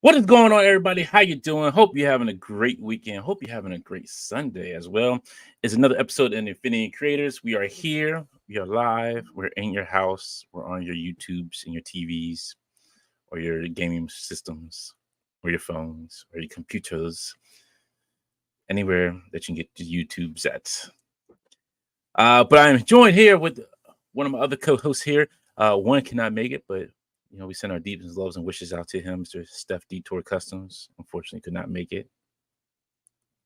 What is going on, everybody? How you doing? Hope you're having a great weekend. Hope you're having a great Sunday as well. It's another episode of Infinity Creators. We are here. We are live. We're in your house. We're on your YouTubes and your TVs or your gaming systems or your phones or your computers. Anywhere that you can get the YouTubes at. But I'm joined here with one of my other co-hosts here. One cannot make it, but we send our deepest loves and wishes out to him, Mr. Steph Detour Customs. Unfortunately, could not make it.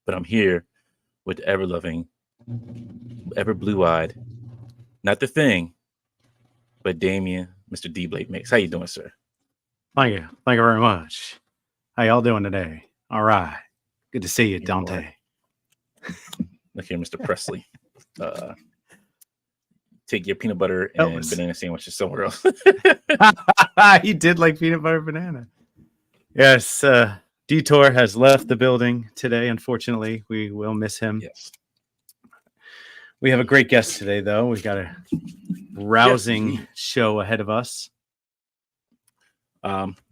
But I'm here with the ever-loving, ever blue-eyed, not the thing, but Damien, Mr. D Blake Mix. How you doing, sir? Thank you. Thank you very much. How y'all doing today? All right. Good to see you, Dante. Look here, Mr. Presley. Take your peanut butter and banana sandwiches somewhere else. He did like peanut butter banana. Yes, Detour has left the building today. Unfortunately, we will miss him. Yes. We have a great guest today, though. We've got a rousing show ahead of us.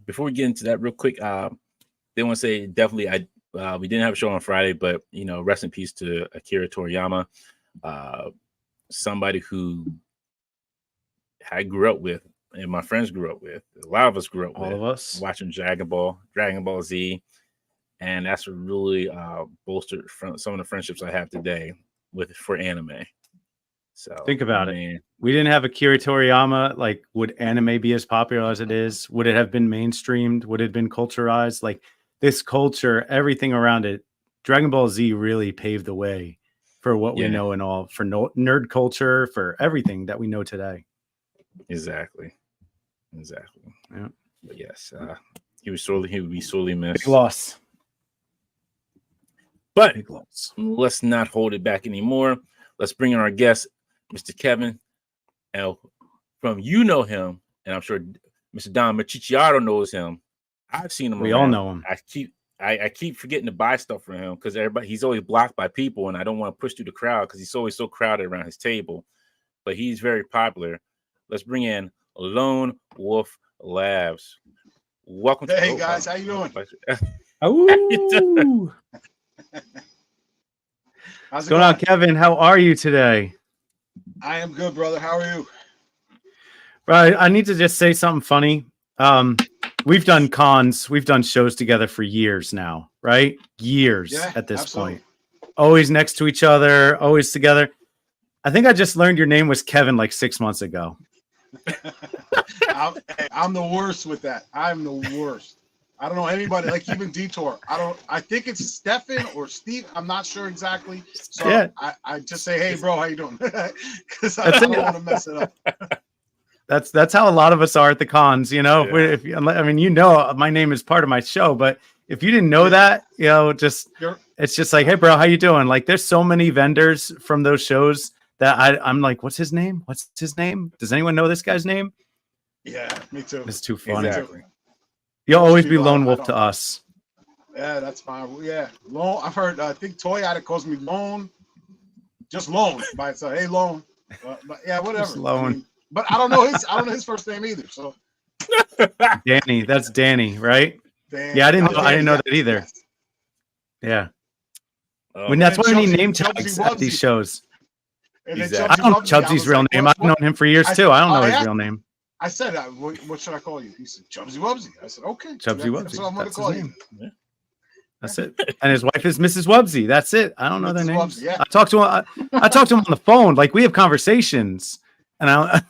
Before we get into that real quick, they want to say definitely we didn't have a show on Friday, but rest in peace to Akira Toriyama. Somebody who I grew up with and my friends grew up with. A lot of us grew up with. All of us. Watching Dragon Ball Z. And that's what really bolstered some of the friendships I have today for anime. So think about it. We didn't have Akira Toriyama. Like, would anime be as popular as it is? Would it have been mainstreamed? Would it have been culturized? Like, this culture, everything around it, Dragon Ball Z really paved the way for what we know and all, for nerd culture, for everything that we know today. Exactly. Yeah. But yes, he would be sorely missed. Big loss. But let's not hold it back anymore. Let's bring in our guest, Mr. Kevin. And from him, and I'm sure Mr. Don Machicciato knows him. I've seen him. We all know him. I keep forgetting to buy stuff for him because he's always blocked by people, and I don't want to push through the crowd because he's always so crowded around his table. But he's very popular. Let's bring in Lone Wolf Labs. Welcome. Hey guys, how you doing? Oh, what's going on, Kevin? How are you today? I am good, brother. How are you? Right. I need to just say something funny. We've done cons, we've done shows together for years now, right? Years at this point. Always next to each other, always together. I think I just learned your name was Kevin like 6 months ago. I'm the worst with that. I'm the worst. I don't know anybody, like even Detour. I think it's Stefan or Steve. I'm not sure exactly. So I just say, hey, bro, how you doing? Because I don't want to mess it up. That's how a lot of us are at the cons, my name is part of my show, but if you didn't know that, it's just like, hey bro, how you doing? Like, there's so many vendors from those shows that I'm like, what's his name? Does anyone know this guy's name? Yeah, me too. It's too funny. Exactly. You'll always be Lone Wolf to us. Yeah, that's fine. Yeah, Lone. I've heard. I think Toy Addict calls me Lone, just Lone by itself. Hey, Lone. But yeah, whatever. Just Lone. But I don't know his first name either. So Danny, that's Danny, right? Danny. Yeah, I didn't know that either. Yes. Yeah. That's why we need name tags at these shows. Exactly. I don't know Chubsy's real name. I've known him for years too. I don't know his real name. I said, what should I call you? He said, Chubsy Wubsy. I said, okay. Chubsy Wubsy. That's what I'm going to call you. Yeah. That's it. And his wife is Mrs. Wubsy. That's it. I don't know their names. Wubsy, yeah. I talked to him on the phone. Like, we have conversations. And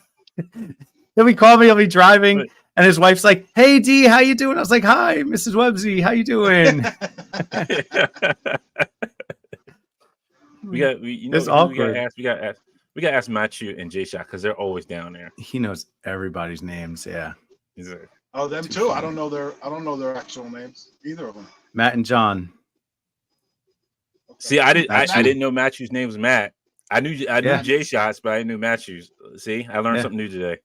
he'll be calling me, he'll be driving, and his wife's like, hey D, how you doing? I was like, hi, Mrs. Wubsy, how you doing? It's awkward. We got to ask Matthew and J Shot because they're always down there. He knows everybody's names. Yeah. Oh, them too. I don't know their actual names, either of them. Matt and John. Okay. See, I didn't know Matthew's name was Matt. I knew J Shots, but I didn't know Matthew's. See, I learned something new today.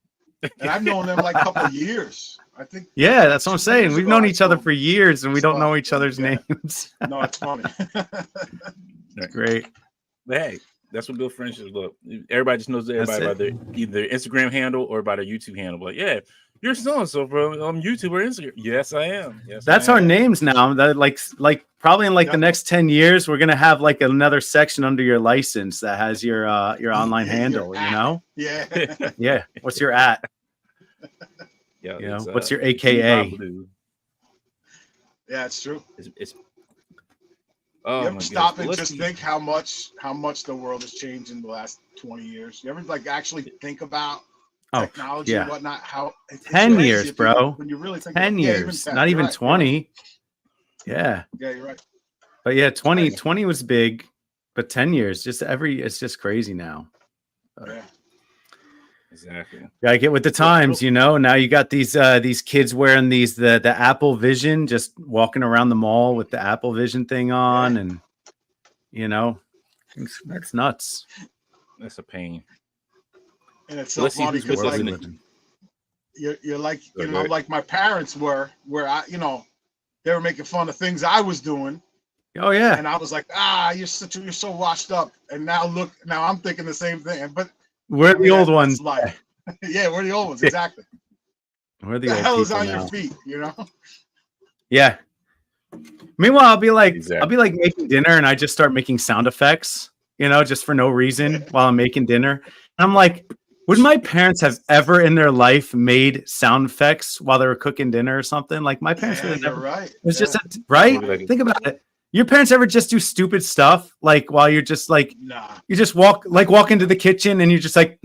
And I've known them like a couple of years. I think. Yeah, that's what I'm saying. We've known each other for years, and we don't know each other's names. No, it's funny. Great. But hey, that's what good friendships look. Everybody just knows everybody by either their Instagram handle or by their YouTube handle. But yeah, you're so and so from YouTube or Instagram. Yes, I am. Yes, That's I our am. names now. That like probably in like the Yep. next 10 years, we're gonna have like another section under your license that has your online Your handle. You at. know? Yeah. Yeah. What's your at? Yeah, You know, it's, what's your Viva AKA? Blue. Yeah, it's true. It's oh You my ever stop goodness. and just think how much the world has changed in the last 20 years? You ever like actually think about Oh, technology yeah. and whatnot? How it's 10 crazy years, if you- bro. When you really think 10 about, yeah, years, 10. not You're even right, 20. Yeah. Yeah, you're right. But yeah, 20 crazy. was big, but 10 years, it's just crazy now. Yeah. Exactly. Gotta get with the times, you know. Now you got these kids wearing the Apple Vision, just walking around the mall with the Apple Vision thing on, and you know, that's nuts. That's a pain. And it's so Let's see funny who's with because us like in the you're like Go you know ahead. like my parents were, where I they were making fun of things I was doing, Oh yeah, and I was like, you're so washed up, and now I'm thinking the same thing, but we're I the mean, old that's ones. life. Yeah, we're the old ones, exactly. We're the The old hell is people on now. your feet, you know? Yeah. Meanwhile, I'll be like Exactly. making dinner, and I just start making sound effects, you know, just for no reason while I'm making dinner. And I'm like, would my parents have ever in their life made sound effects while they were cooking dinner or something? Like my parents would Yeah, have you're never. right. It's just Yeah. right. Like- Think about it. Your parents ever just do stupid stuff like while you're just like Nah. you just walk into the kitchen and you're just like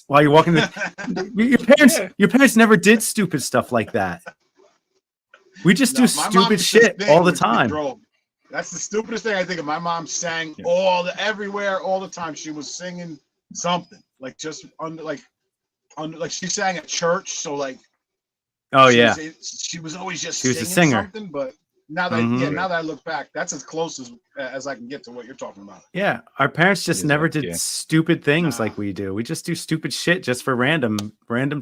while you're walking. Your parents never did stupid stuff like that. We just No, do my mom stupid used to shit sing all the when she time. drove. That's the stupidest thing I think of. My mom sang Yeah. everywhere all the time. She was singing something like just like she sang at church. So like, Oh she yeah, she was always just She was a singing singer. something. But now that Mhm. now that I look back, that's as close as I can get to what you're talking about. yeah. Our parents just never did Yeah. stupid things Nah. like we do. We just do stupid shit just for random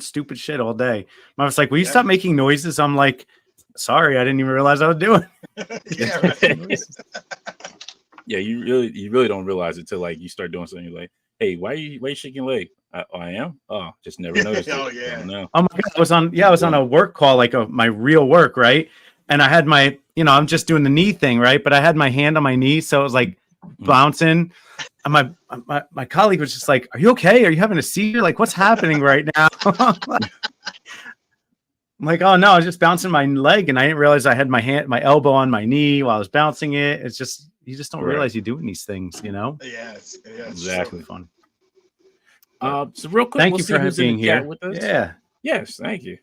stupid shit all day. Mom's like, "Will you Yeah. stop making noises?" I'm like, "Sorry, I didn't even realize I was doing." Yeah, right. Yeah, you really don't realize it till like you start doing something. You're like, hey, why are you shaking your leg? I am. Oh, just never noticed. Oh, it. yeah. No. Oh my god, I was on a work call, like my real work, right? And I had my, I'm just doing the knee thing, right? But I had my hand on my knee, so it was like bouncing. And my colleague was just like, "Are you okay? Are you having a seizure? Like, what's happening right now?" I'm like, "Oh no, I was just bouncing my leg, and I didn't realize I had my elbow on my knee while I was bouncing it." It's just you just don't Right. realize you're doing these things, you know? Yeah, it's Exactly. true. Fun. So real quick, Thank we'll you see for who's in being the chat here. with us. Yeah. Yes, thank you.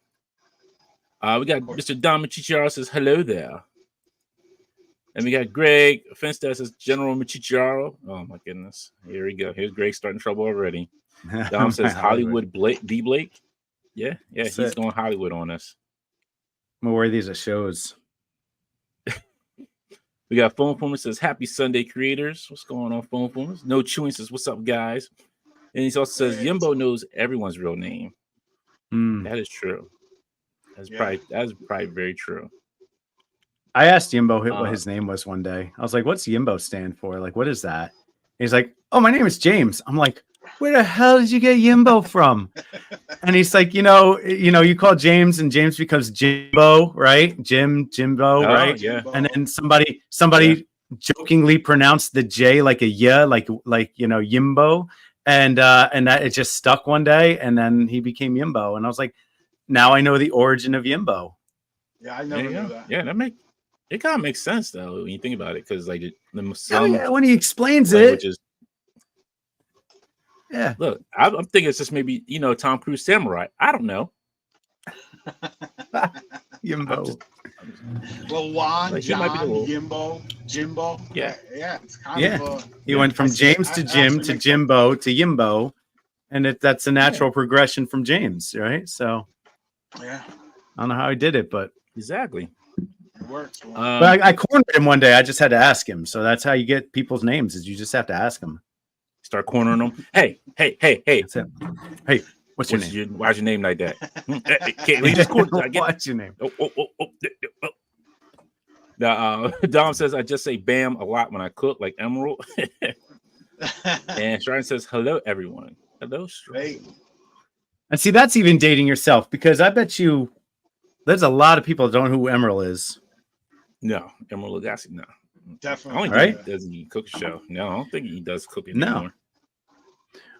We got Mr. Don Machicharo says hello there. And we got Greg Finstead says General Machicharo. Oh my goodness. Here we go. Here's Greg starting trouble already. Dom says Hollywood D Blake. Yeah, That's he's it. going Hollywood on us. I'm gonna wear these at shows. We got Phone Puma says Happy Sunday creators. What's going on, Phone Puma? No Chewing says what's up, guys? And he also says Yimbo knows everyone's real name. Mm. That is true. That's Yeah. probably very true. I asked Yimbo what his name was one day. I was like, "What's Yimbo stand for? Like, what is that?" And he's like, "Oh, my name is James." I'm like, "Where the hell did you get Yimbo from?" And he's like, you call James, and James becomes Jimbo, right? Jimbo, right? Yeah. And then somebody jokingly pronounced the J like a Y, like Yimbo, and that it just stuck one day, and then he became Yimbo, and I was like, now I know the origin of Yimbo. Yeah, I never knew that. Yeah, it kind of makes sense though when you think about it, because like When he explains languages, yeah. Look, I'm thinking it's just maybe Tom Cruise Samurai. I don't know. Yimbo. Well, Juan, Like, he might be John, a little- Jimbo. Yeah. Yeah. It's kind of. He went from James to Jim to Jimbo to Yimbo, and that's a natural progression from James, right? So Yeah, I don't know how he did it, but Exactly. it works. but I cornered him one day. I just had to ask him. So that's how you get people's names, is you just have to ask them. Start cornering them. Hey. That's it. Hey, what's your name? Why's your name like that? Can't we just corner? What's your name? Oh. Now, Dom says I just say "bam" a lot when I cook, like Emerald. And Sharon says hello, everyone. Hello, Sharon. Hey, And see, that's even dating yourself, because I bet you there's a lot of people that don't know who Emerald is. No, Emerald Lagasse, no. Definitely. I don't think he does any cook show. No, I don't think he does cooking anymore.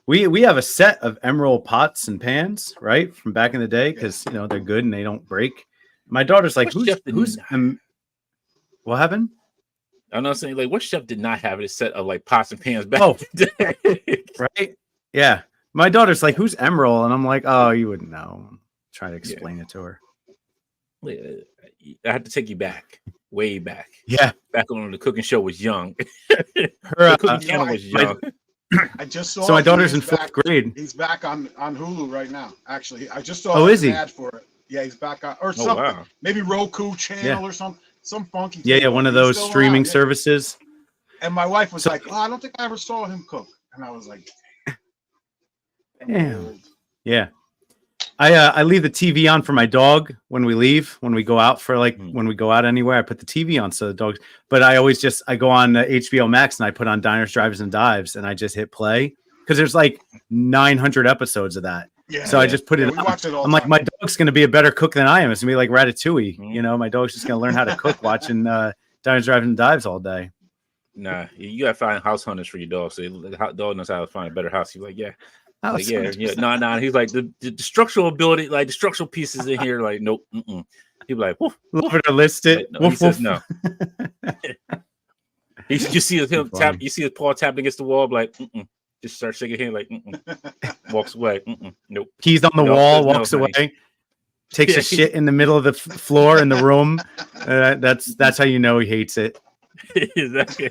We have a set of Emerald pots and pans, right, from back in the day, because they're good and they don't break. My daughter's like, who's what happened? I'm not saying, like, what chef did not have a set of like pots and pans back in the day? Right? Yeah. My daughter's like, who's Emerald? And I'm like, oh, you wouldn't know. I'm trying to explain it to her. I have to take you back, way back. Yeah. Back when the cooking show was young. Her cooking channel was young. I just saw. So my daughter's in 4th grade. He's back on Hulu right now. Actually, I just saw an ad for it. Yeah, he's back on or something. Wow. Maybe Roku channel or something. Some funky. Yeah, one of those streaming services. And my wife was like, "Oh, I don't think I ever saw him cook," and I was like, "Damn." Yeah. I leave the TV on for my dog when we leave, when we go out when we go out anywhere, I put the TV on so the dogs, but I always I go on HBO Max and I put on Diners, Drive-Ins and Dives and I just hit play because there's like 900 episodes of that. Yeah, so I just put it on. I'm like, my dog's going to be a better cook than I am. It's going to be like Ratatouille. Mm-hmm. My dog's just going to learn how to cook watching Diners, Drive-Ins and Dives all day. Nah, you got to find house hunters for your dog. So the dog knows how to find a better house. He's like, yeah. Like, yeah. No. He's like the structural ability, like the structural pieces in here. Like, nope. Mm-mm. He'd be like, woof, love it to list it. Like, no, he says no. You see him tap. You see his paw tapping against the wall. Like, mm-mm. Just start shaking his hand. Like, mm-mm. Walks away. Mm-mm. Nope. Keys on the wall. Walks away. Honey. Takes a shit in the middle of the floor in the room. That's how you know he hates it. Exactly.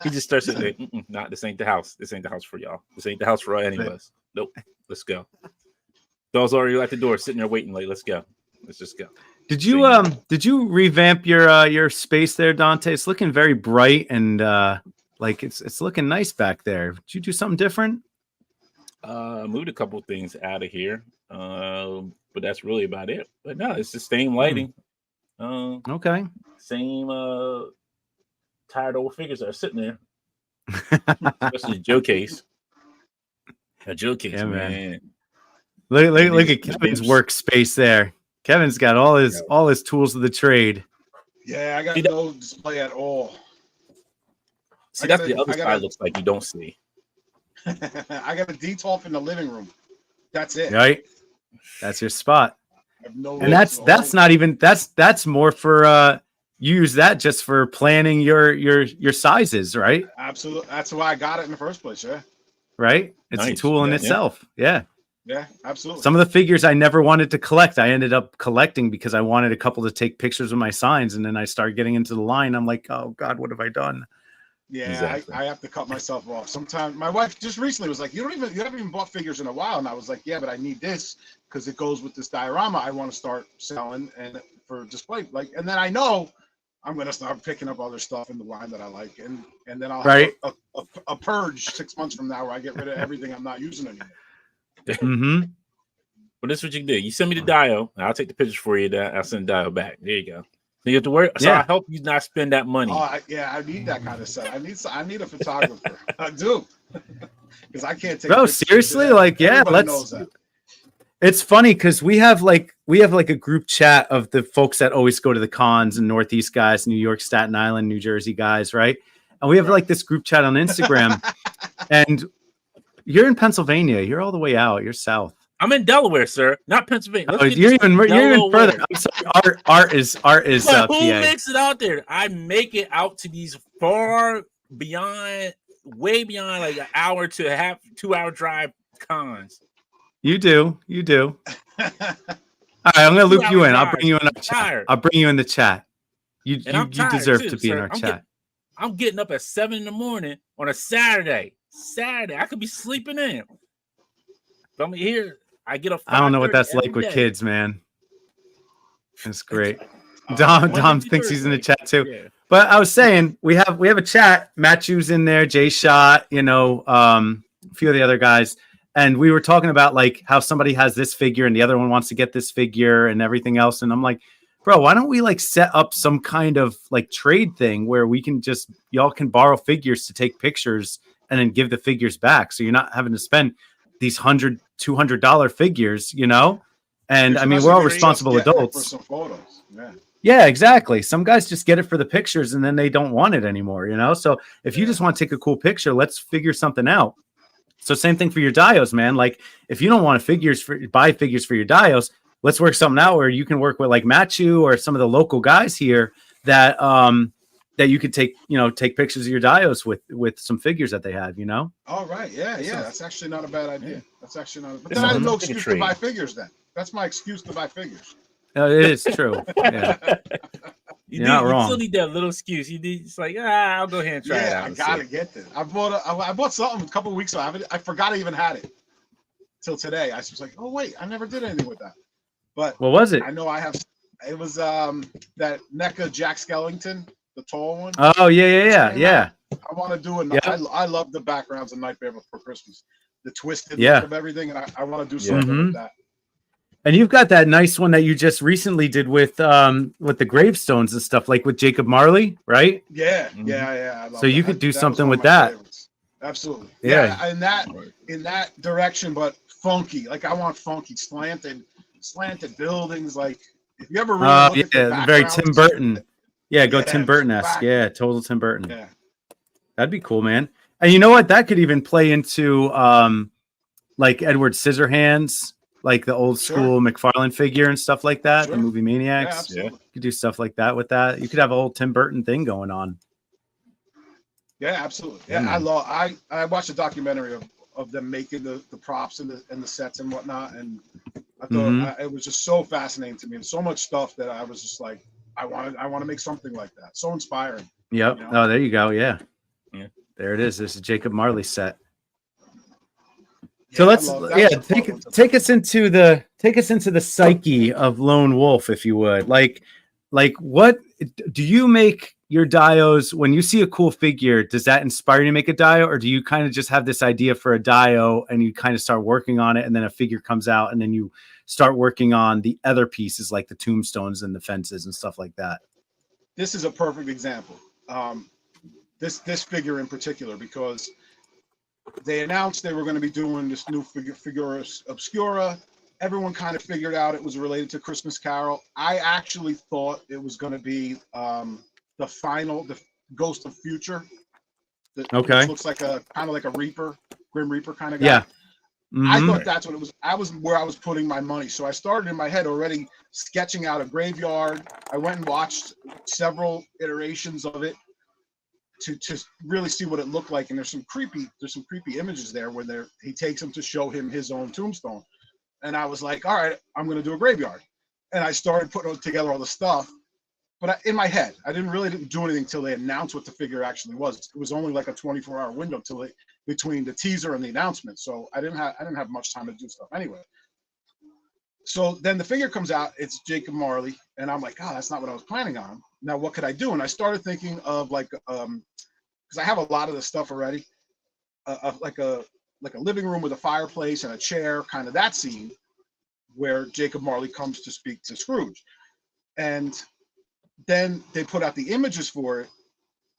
He just starts saying, "Nah, this ain't the house. This ain't the house for y'all. This ain't the house for any of us. Nope. Let's go." Dog's already at the door, sitting there waiting. Like, let's go. Let's just go. Did you revamp your space there, Dante? It's looking very bright and like it's looking nice back there. Did you do something different? Moved a couple things out of here, but that's really about it. But no, it's the same lighting. Okay. Same tired old figures that are sitting there. Especially Joe case. A Joe case, yeah, man. Look at Kevin's workspace there. Kevin's got all his tools of the trade. Yeah, I got no display at all. See, that's the other side looks like you don't see. I got a detolf in the living room. That's it. Right. That's your spot. And that's not even that's more for you use that just for planning your sizes, right? Absolutely. That's why I got it in the first place, yeah. Right? It's a tool in itself. Yeah. Yeah, absolutely. Some of the figures I never wanted to collect, I ended up collecting because I wanted a couple to take pictures of my signs, and then I started getting into the line. I'm like, oh God, what have I done? Yeah, exactly. I have to cut myself off. Sometimes my wife just recently was like, you haven't even bought figures in a while. And I was like, yeah, but I need this because it goes with this diorama I want to start selling and for display. And then I know I'm going to start picking up other stuff in the line that I like. And then I'll have a purge 6 months from now where I get rid of everything I'm not using anymore. Mm-hmm. But this is what you can do. You send me the dial, and I'll take the pictures for you. I'll send the dial back. There you go. So you have to worry. So I help you not spend that money. I need that kind of stuff. I need a photographer. I do. Because I can't take. Bro, seriously, let's. It's funny because we have like a group chat of the folks that always go to the cons and Northeast guys, New York, Staten Island, New Jersey guys, right? And we have like this group chat on Instagram, and you're in Pennsylvania. You're all the way out. You're south. I'm in Delaware, sir, not Pennsylvania. You're even further. I'm sorry. Art is who PA. makes it out there? I make it out to these far beyond, way beyond like an hour to 2 hour drive cons. You do. All right, I'm gonna loop you in. I'll bring you in our chat. I'll bring you in the chat. You deserve to be in our chat. I'm getting up at 7 a.m. on a Saturday. I could be sleeping in. But I'm here. I get up. I don't know what that's like with kids, man. That's great. Dom thinks he's in the chat too. Yeah. But I was saying we have a chat. Matthew's in there, Jay Shot, a few of the other guys. And we were talking about like how somebody has this figure and the other one wants to get this figure and everything else. And I'm like, bro, why don't we like set up some kind of like trade thing where we can y'all can borrow figures to take pictures and then give the figures back. So you're not having to spend. these $100-$200 figures, you know. And I mean, Especially we're all if you're responsible just getting it adults. for some photos. Yeah. Yeah, exactly. Some guys just get it for the pictures and then they don't want it anymore, you know? So if you just want to take a cool picture, let's figure something out. So same thing for your dios, man. Like if you don't want to buy figures for your dios, let's work something out where you can work with like Matchu or some of the local guys here that that you could take pictures of your dios with some figures that they have, you know? All right. Yeah. That's actually not a bad idea. That's actually not. But It's then I have no something to excuse trade. to buy figures. Then that's my excuse to buy figures. It is true. Yeah. You not still wrong. need that little excuse. You need, it's like, I'll go ahead and try it out. I and gotta see. get this. I bought something a couple weeks ago. I forgot I even had it till today. I was like, oh wait, I never did anything with that. But What was it? I know I have. It was that NECA Jack Skellington, the tall one. Oh yeah. I want to do it. Yeah. I love the backgrounds of Nightmare Before Christmas, the twisted Yeah. look of everything, and I want to do something with that. And you've got that nice one that you just recently did with the gravestones and stuff, like with Jacob Marley, right? Yeah, Mhm. yeah. I love So you that. could do That was something one with of my that. favorites. Absolutely. Yeah. Yeah, in that direction, but funky. Like I want funky, slanted buildings. Like if you ever really look at the very backgrounds, Tim Burton. Yeah, go Yeah, Tim Burton-esque. back- Yeah, total Tim Burton. Yeah. That'd be cool, man. And you know what? That could even play into like Edward Scissorhands, like the old school McFarlane figure and stuff like that. Sure. The movie Yeah, Maniacs. absolutely. You could do stuff like that with that. You could have a whole Tim Burton thing going on. Yeah, absolutely. Yeah, Yeah, man. I watched a documentary of them making the props and the sets and whatnot, and I thought it was just so fascinating to me, and so much stuff that I was just like, I want to make something like that. So inspiring. Yep. You know? Oh, there you go. Yeah. Yeah. There it is. This is Jacob Marley set. Yeah, So I let's love- that was a fun one to take us into the psyche of Lone Wolf, if you would. Like what do you make your dios when you see a cool figure? Does that inspire you to make a dio, or do you kind of just have this idea for a dio and you kind of start working on it, and then a figure comes out, and then you start working on the other pieces like the tombstones and the fences and stuff like that? This is a perfect example. This figure in particular, because they announced they were going to be doing this new figura obscura. Everyone kind of figured out it was related to Christmas Carol. I actually thought it was going to be the Ghost of Future. Okay. Which looks like a kind of like a Reaper, Grim Reaper kind of guy. Yeah. I Mhm. thought that's what it was. I was where I was putting my money. So I started in my head already sketching out a graveyard. I went and watched several iterations of it to really see what it looked like. And there's some creepy images there where he takes him to show him his own tombstone. And I was like, all right, I'm going to do a graveyard. And I started putting together all the stuff. But in my head, I didn't do anything until they announced what the figure actually was. It was only like a 24-hour window between the teaser and the announcement. So I didn't have much time to do stuff anyway. So then the figure comes out, it's Jacob Marley, and I'm like, oh, that's not what I was planning on. Now what could I do? And I started thinking of like because I have a lot of the stuff already, like a living room with a fireplace and a chair, kind of that scene where Jacob Marley comes to speak to Scrooge. And then they put out the images for it,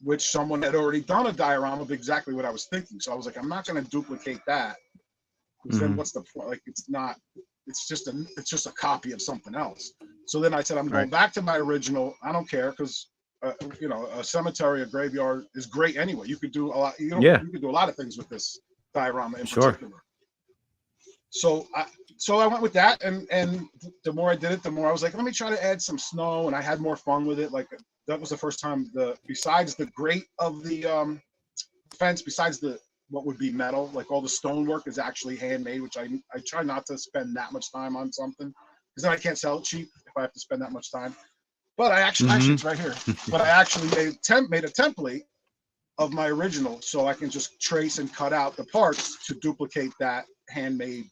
which someone had already done a diorama of exactly what I was thinking. So I was like, I'm not going to duplicate that, because then what's the point? Like, it's just a copy of something else. So then I said, I'm going back to my original. I don't care, because a cemetery, a graveyard is great anyway. You could do a lot. You could do a lot of things with this diorama in particular. So I went with that, and the more I did it, the more I was like, let me try to add some snow, and I had more fun with it. Like that was the first time besides the grate of the fence, besides what would be metal, like all the stonework is actually handmade, which I try not to spend that much time on something, because then I can't sell it cheap if I have to spend that much time. But I actually it's right here. But I actually made a template of my original, so I can just trace and cut out the parts to duplicate that handmade.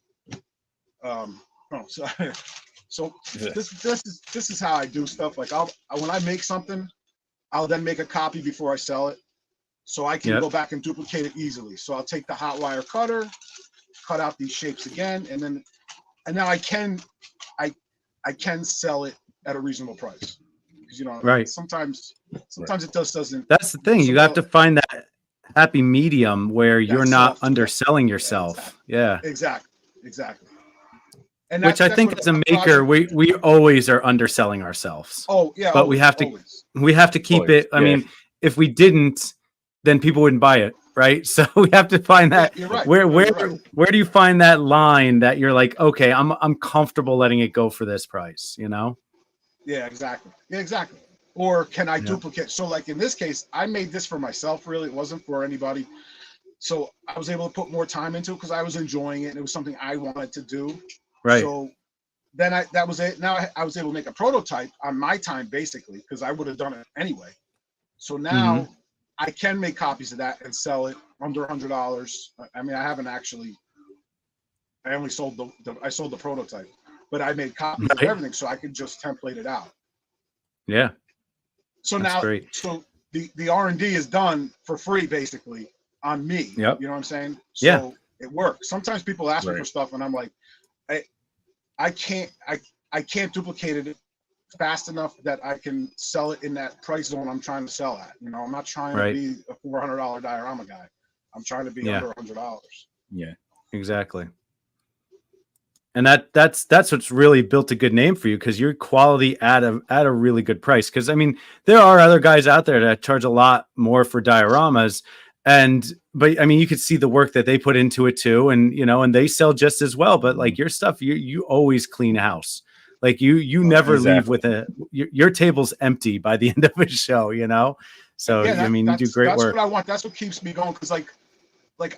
So this is how I do stuff. Like when I make something, I'll then make a copy before I sell it, so I can go back and duplicate it easily. So I'll take the hot wire cutter, cut out these shapes again, and now I can sell it at a reasonable price. Because sometimes it just doesn't. That's the thing. You have to find happy medium where you're That's not soft, underselling yeah, yourself. Yeah. Exactly. And Which I that's think what as a the maker, project. we always are underselling ourselves. Oh yeah, But always. we have to keep Always, it. I yeah. mean, if we didn't, then people wouldn't buy it, right? So we have to find that. You're right. Where You're right. where do you find that line that you're like, okay, I'm comfortable letting it go for this price, you know? Yeah, exactly. Yeah, exactly. Or can I Yeah. duplicate? So like in this case, I made this for myself. Really, it wasn't for anybody. So I was able to put more time into it because I was enjoying it and it was something I wanted to do. Right. So then that was it. Now I was able to make a prototype on my time basically because I would have done it anyway. So now I can make copies of that and sell it under $100. I mean, I haven't actually. I only sold I sold the prototype, but I made copies of everything so I could just template it out. Yeah. So That's now, great. so the R&D is done for free basically on me. Yep. You know what I'm saying? So Yeah. it works. Sometimes people ask me for Right. stuff and I'm like, I can't duplicate it fast enough that I can sell it in that price zone I'm trying to sell at. You know, I'm not trying Right. to be a $400 diorama guy. I'm trying to be Yeah. under $100. Yeah. Exactly. And that's what's really built a good name for you because you're quality at a really good price. Because I mean, there are other guys out there that charge a lot more for dioramas, but I mean, you could see the work that they put into it too, and you know, and they sell just as well. But like your stuff, you always clean house. Like you never leave with your table's empty by the end of a show, you know. So Yeah, I mean, you do great that's work. what I want. That's what keeps me going. Because like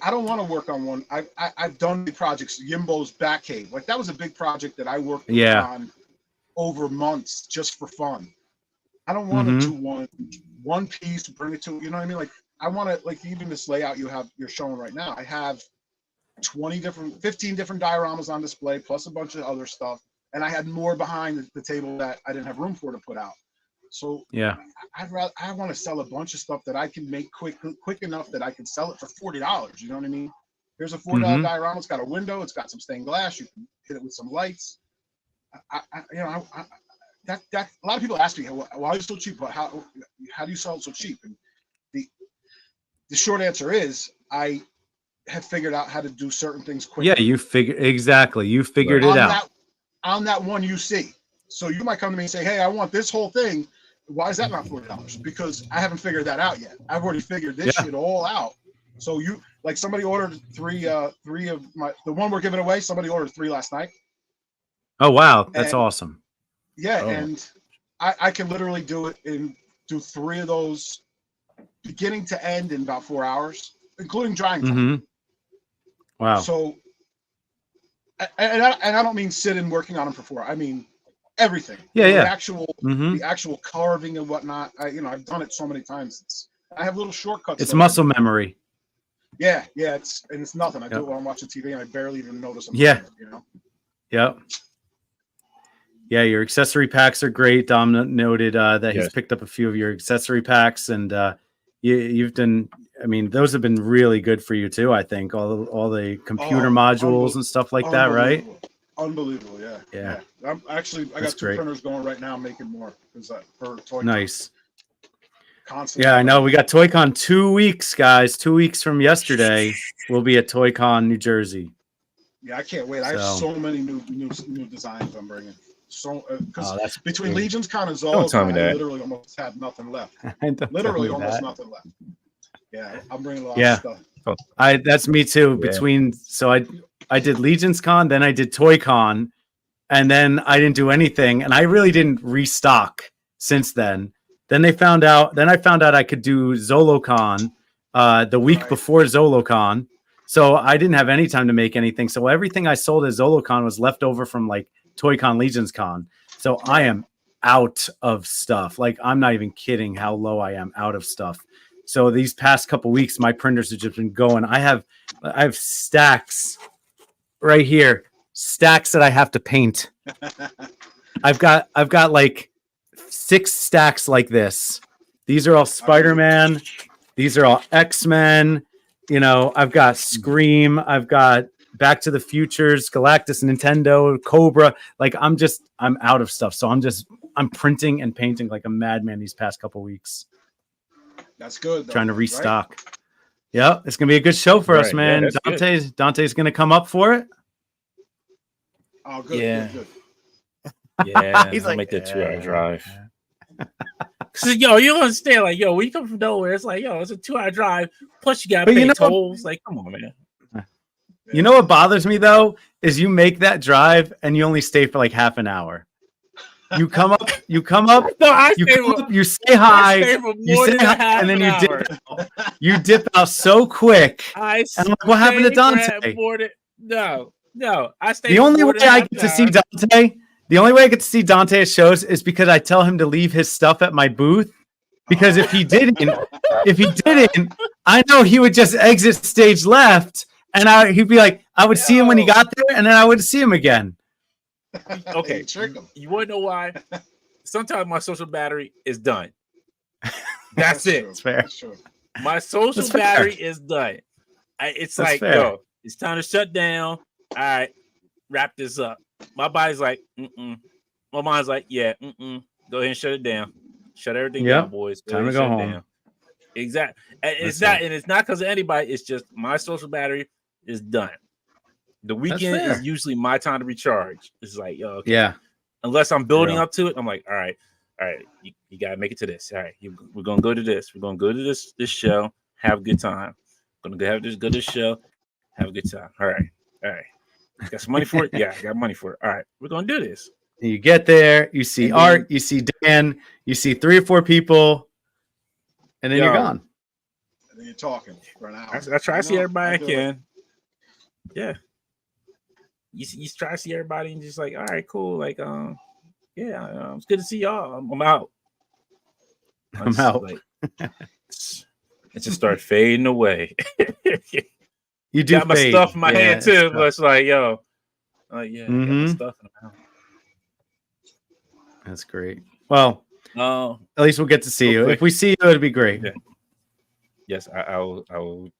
I don't want to work on one. I've done the projects. Yimbo's Bat Cave, like that was a big project that I worked on over months just for fun. I don't want to do one piece, bring it to, you know what I mean? Like I want to, like even this layout you're showing right now. I have 15 different dioramas on display, plus a bunch of other stuff, and I had more behind the table that I didn't have room for to put out. So yeah, I want to sell a bunch of stuff that I can make quick enough that I can sell it for $40. You know what I mean? Here's a $4 diorama. It's got a window. It's got some stained glass. You can hit it with some lights. That a lot of people ask me, why are you so cheap? But how do you sell it so cheap? And the short answer is I have figured out how to do certain things quickly. Yeah, you figured it out on that one you see. So you might come to me and say, hey, I want this whole thing. Why is that not $40? Because I haven't figured that out yet. I've already figured this shit all out. So somebody ordered three of the one we're giving away. Somebody ordered 3 last night. Oh wow, that's awesome. Yeah, and I can literally do 3 of those beginning to end in about 4 hours, including drying time. Wow. So, and I don't mean sitting working on them for 4. I mean everything. Yeah, the yeah. The actual carving and whatnot. I've done it so many times. I have little shortcuts. It's muscle memory. Yeah, it's nothing. I do it while I'm watching TV, and I barely even notice them. Yeah. You know. Yep. Yeah, your accessory packs are great. Dom noted that he's picked up a few of your accessory packs, and you've done. I mean, those have been really good for you too. I think all the computer modules and stuff like that, right? Unbelievable, yeah. I got 2 printers going right now, making more for Toy. Nice. Constantly. Yeah, I know. We got ToyCon 2 weeks, guys. 2 weeks from yesterday, we'll be at ToyCon, New Jersey. Yeah, I can't wait. I have so many new designs I'm bringing. So because between Legions Con and ZoloCon, I literally almost have nothing left. Literally almost nothing left. Yeah, I'm bringing a lot of stuff. That's me too. I did Legions Con, then I did ToyCon, and then I didn't do anything, and I really didn't restock since then. Then I found out I could do ZoloCon the week before ZoloCon, so I didn't have any time to make anything. So everything I sold at ZoloCon was left over from like ToyCon, Legions Con. So I am out of stuff. Like I'm not even kidding how low I am out of stuff. So these past couple weeks, my printers have just been going. I have stacks right here, stacks that I have to paint. I've got like 6 stacks like this. These are all Spider-Man. These are all X-Men. You know, I've got Scream. I've got Back to the Futures, Galactus, Nintendo, Cobra. Like I'm out of stuff. So I'm printing and painting like a madman these past couple weeks. That's good. Trying to restock. Right? Yeah, it's gonna be a good show for us, Right, man. yeah, Dante's gonna come up for it. Oh, good, Yeah. good. Yeah, He's I'll like, make that 2-hour drive. "Eh." Cause yo, you don't understand. Like, yo, when you come from nowhere, it's like, yo, it's a 2-hour drive. Plus, you gotta But pay you know what- tolls. Like, come on, man. You know what bothers me though is you make that drive and you only stay for like half an hour. You come up, No, I you stay come for, up, you say I hi, stay for you more say than a hi, half and then an you hour. dip out. You dip out so quick. I And I'm like, what happened to stay for Dante? more than no. I stay The for only more way than I half get an to see hour. Dante, the only way I get to see Dante at shows is because I tell him to leave his stuff at my booth. Because if he didn't, I know he would just exit stage left, and he'd be like, I would see him when he got there, and then I would see him again. Okay, You trick 'em. you want to know why? Sometimes my social battery is done. That's it. true. That's fair. That's true. My social That's fair. battery is done. It's That's like, fair. yo, it's time to shut down. All right, wrap this up. My body's like, My mind's like, yeah, Go ahead and shut it down. Shut everything Yep. down, boys. Time to go home. Exactly. And That's it's not because of anybody. It's just my social battery is done. The weekend fair. is usually my time to recharge. It's like, yo, okay. Yeah. Unless I'm building Real. up to it, I'm like, all right, you gotta make it to this. All right, we're gonna go to this. We're gonna go to this show, have a good time. Gonna go to this show, have a good time. All right. Got some money for it? Yeah, I got money for it. All right, we're gonna do this. You get there, you see And then- Art, you see Dan, you see 3 or 4 people, and then you're gone. And then you're talking for an hour. I try to see everybody I do it. can. Yeah. You try to see everybody and just like, all right, cool. Like, it's good to see y'all. I'm out. I'm out. Like, it just start fading away. You do got my fade. stuff in my hand it's too, tough. but it's like, yo, got my Mhm. stuff in my hand. That's great. Well, Oh, at least we'll get to see Real you. quick. If we see you, it'd be great. Yeah. Yes, I will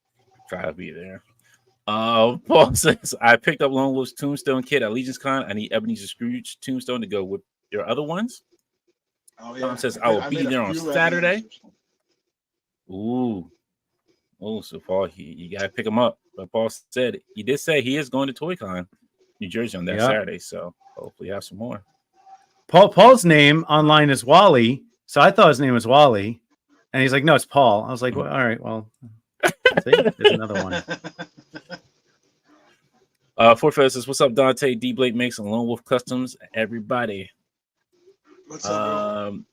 try to be there. Paul says I picked up Lone Wolf's Tombstone kit at Legion's Con. I need Ebenezer Scrooge Tombstone to go with your other ones. Oh, Tom says I will be made a there on few Saturday. Ebenezer's. Ooh. Oh, so Paul, you gotta pick him up. But Paul said he did say he is going to ToyCon, New Jersey on that Yeah. Saturday. So hopefully have some more. Paul's name online is Wally, so I thought his name was Wally, and he's like, no, it's Paul. I was like, well, all right, well, see, there's another one. Fort Fest says, what's up, Dante? D Blake makes and Lone Wolf Customs. Everybody. What's up, bro?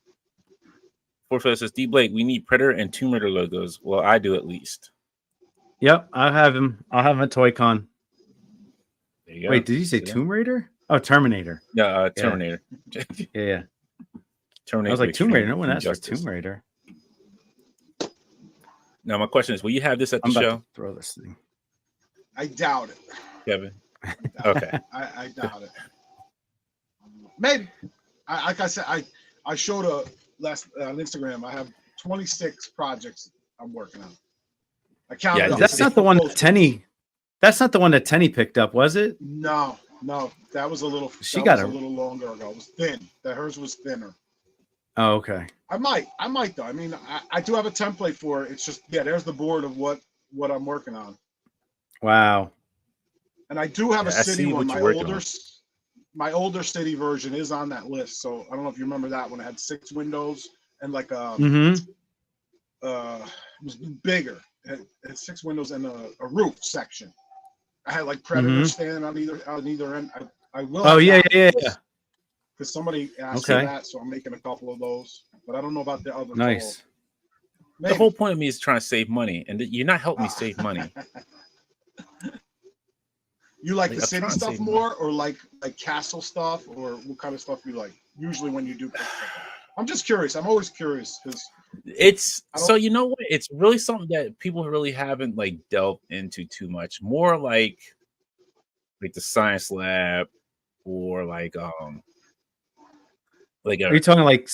Fort Fest says, D Blake, we need Predator and Tomb Raider logos. Well, I do at least. Yep, I'll have him at ToyCon. There you go. Wait, did you say See that? Tomb Raider? Oh, Terminator. Yeah, Terminator. Yeah. Terminator. I was like, Tomb Raider. No Extreme one asked for Injustice. Tomb Raider. Now, my question is, will you have this at the I'm about show, to throw this thing. I doubt it. Kevin? Okay. I doubt it. Maybe. Like I said, I showed on Instagram. I have 26 projects I'm working on. I counted. Yeah, them. That's not the one that Tenny. That's not the one that Tenny picked up, was it? No, that was a little. She that got was a- a little longer ago. It was thin. That hers was thinner. Oh, okay. I might though. I mean, I do have a template for it. It's just there's the board of what I'm working on, Wow. and I do have a Yeah, I city see one. what you're working on. My older city version is on that list. So I don't know if you remember that one. It had 6 windows and like Mm-hmm. it was bigger. It had 6 windows and a roof section. I had like predators standing on either end. I will. Oh, yeah. Because somebody asked Okay. for that, so I'm making a couple of those. But I don't know about the other. Nice. 12. The Maybe. whole point of me is trying to save money, and you're not helping me save money. You like Like, the I'm city trying to stuff save more, or like castle stuff, or what kind of stuff you like? Usually when you do. I'm just curious. I'm always curious because It's I don't- so, you know what? It's really something that people really haven't like delved into too much. More like the science lab, or like Are you talking like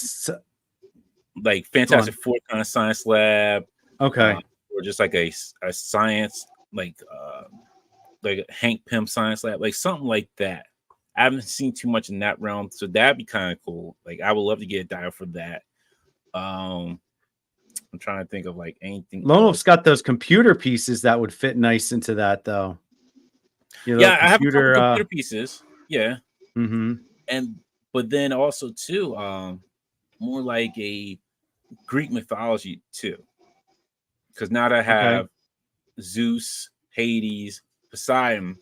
Fantastic Four kind of science lab, okay? or just like a science like a Hank Pym science lab, like something like that. I haven't seen too much in that realm, so that'd be kind of cool. Like I would love to get a dial for that. I'm I'm trying to think of like anything. Lone Wolf's got those computer pieces that would fit nice into that, though. Yeah, I have a couple computer pieces. Yeah. Mm-hmm. But then also too, more like a Greek mythology too. Because now that I have Zeus, Hades, Poseidon,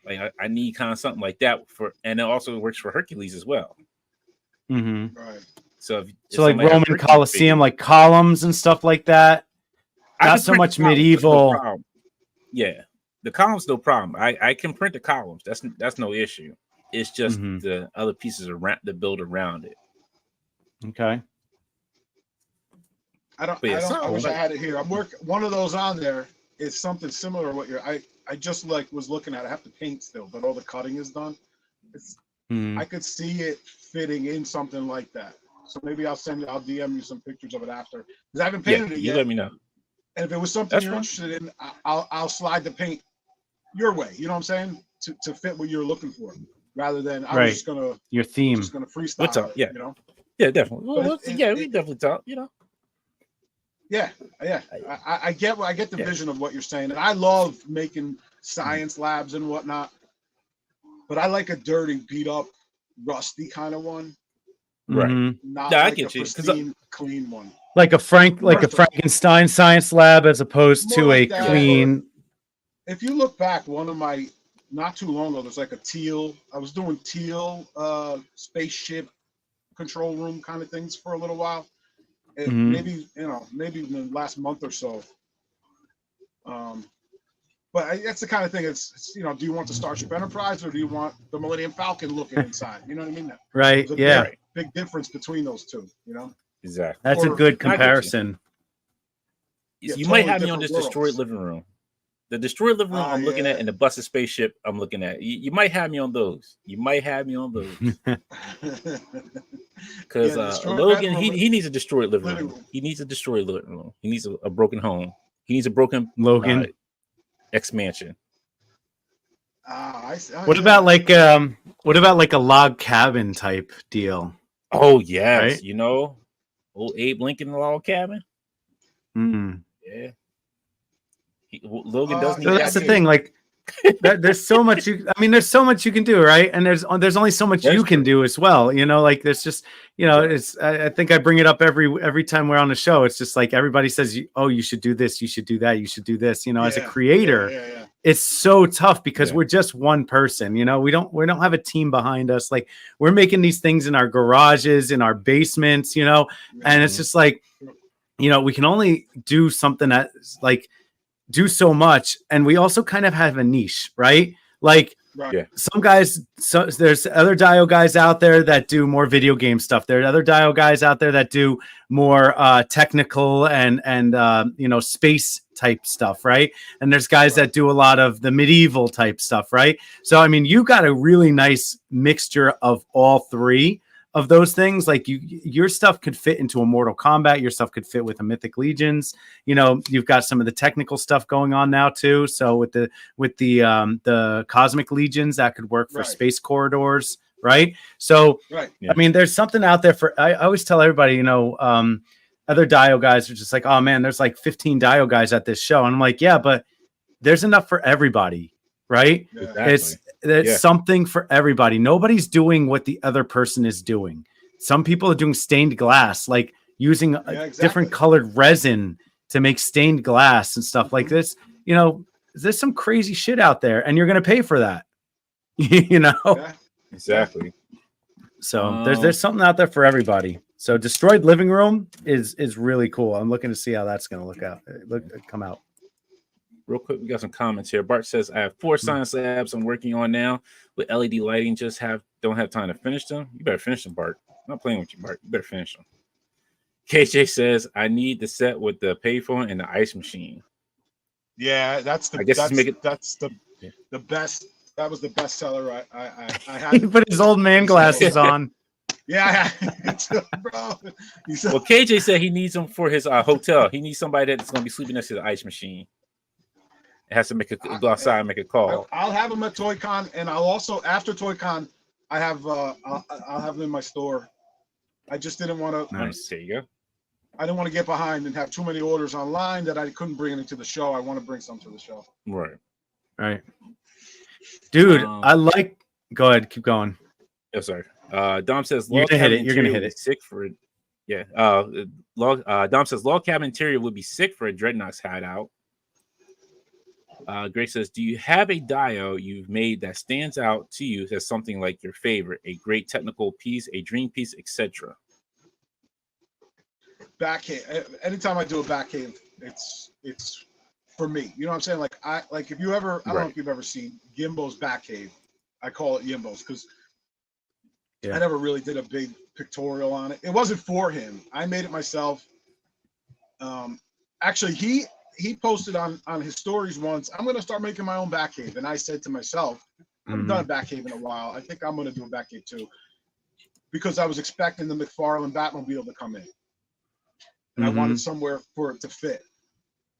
like I need kind of something like that and it also works for Hercules as well. Mm-hmm. Right. So like Roman Colosseum, like columns and stuff like that. Not so much medieval. No, yeah, the columns no problem. I can print the columns. That's no issue. It's just the other pieces that build around it. Okay. I wish I had it here. I'm working one of those on there. Is something similar to what you're. I just was looking at. I have to paint still, but all the cutting is done. I could see it fitting in something like that. So maybe I'll DM you some pictures of it after, because I haven't painted it yet. You let me know. And if it was something you're interested in, I'll slide the paint your way. You know what I'm saying? To fit what you're looking for, rather than I'm just gonna your theme. Just gonna freestyle. What's up? Yeah, you know. Yeah, definitely. Well, we definitely talk. You know. Yeah. I get the vision of what you're saying, and I love making science labs and whatnot. But I like a dirty, beat up, rusty kind of one. Right. Not like a pristine, clean one. Like a Frankenstein science lab as opposed to like a clean. If you look back, one of my not too long ago, there's like a teal. I was doing teal spaceship control room kind of things for a little while. Maybe maybe in the last month or so. But that's the kind of thing. It's do you want the Starship Enterprise or do you want the Millennium Falcon looking inside? You know what I mean? Right. Yeah. Big difference between those two. Exactly. That's a good comparison. You might have me on this destroyed living room. The destroyed living room I'm looking at, and the busted spaceship I'm looking at. You might have me on those. Because Logan, he needs a destroyed living room. He needs a destroyed living room. He needs a broken home. He needs a broken Logan X-Mansion. What about like a log cabin type deal? Oh yes, right? Old Abe Lincoln log cabin. Yeah. Logan doesn't. So that's the thing. Like, there's so much. There's so much you can do, right? And there's only so much you can do as well. Like there's just, it's. I think I bring it up every time we're on the show. It's just like everybody says, "Oh, you should do this. You should do that. You should do this." As a creator, it's so tough because we're just one person. We don't have a team behind us. Like we're making these things in our garages, in our basements. And it's just like, we can only do something that like. Do so much, and we also kind of have a niche, right? Like some guys, there's other Dio guys out there that do more video game stuff. There are other Dio guys out there that do more technical and space type stuff, right? And there's guys that do a lot of the medieval type stuff, right? So you got a really nice mixture of all three of those things. Like your stuff could fit into a Mortal Kombat, your stuff could fit with a Mythic Legions. You've got some of the technical stuff going on now too. So with the Cosmic Legions, that could work for space corridors, right? So there's something out there for. I always tell everybody, other Dio guys are just like, oh man, there's like 15 Dio guys at this show, and I'm like, yeah, but there's enough for everybody, right? Exactly. There's something for everybody. Nobody's doing what the other person is doing. Some people are doing stained glass, like using different colored resin to make stained glass and stuff like this. There's some crazy shit out there, and you're going to pay for that. Exactly. So there's something out there for everybody. So Destroyed Living Room is really cool. I'm looking to see how that's going to come out. Real quick, we got some comments here. Bart says, I have 4 science labs I'm working on now with LED lighting. Don't have time to finish them. You better finish them, Bart. I'm not playing with you, Bart. You better finish them. KJ says, I need the set with the payphone and the ice machine. Yeah, that's the best. That was the best seller I had. He put his old man glasses on. Yeah, bro. Well, KJ said he needs them for his hotel. He needs somebody that's going to be sleeping next to the ice machine. It has to go outside and make a call. I'll have them at ToyCon, and I'll also after ToyCon, I'll have them in my store. I just didn't want to. Nice. There you go. I didn't want to get behind and have too many orders online that I couldn't bring into the show. I want to bring some to the show. Right. Dude, I like. Go ahead, keep going. Yes, sir. Dom says You're gonna hit it. You're gonna hit it. Sick for it. Yeah. Dom says log cabin interior would be sick for a Dreadnoks hideout. Greg says, do you have a dio you've made that stands out to you as something like your favorite, a great technical piece, a dream piece, etc.? Back cave. Anytime I do a back cave, it's for me. You know what I'm saying? Like if you ever, I don't know if you've ever seen Gimbo's back cave. I call it Yimbo's because I never really did a big pictorial on it. It wasn't for him. I made it myself. Actually, he posted on his stories once, I'm going to start making my own back cave. And I said to myself, I haven't done a back cave in a while. I think I'm going to do a back cave too. Because I was expecting the McFarlane Batmobile to come in. And I wanted somewhere for it to fit.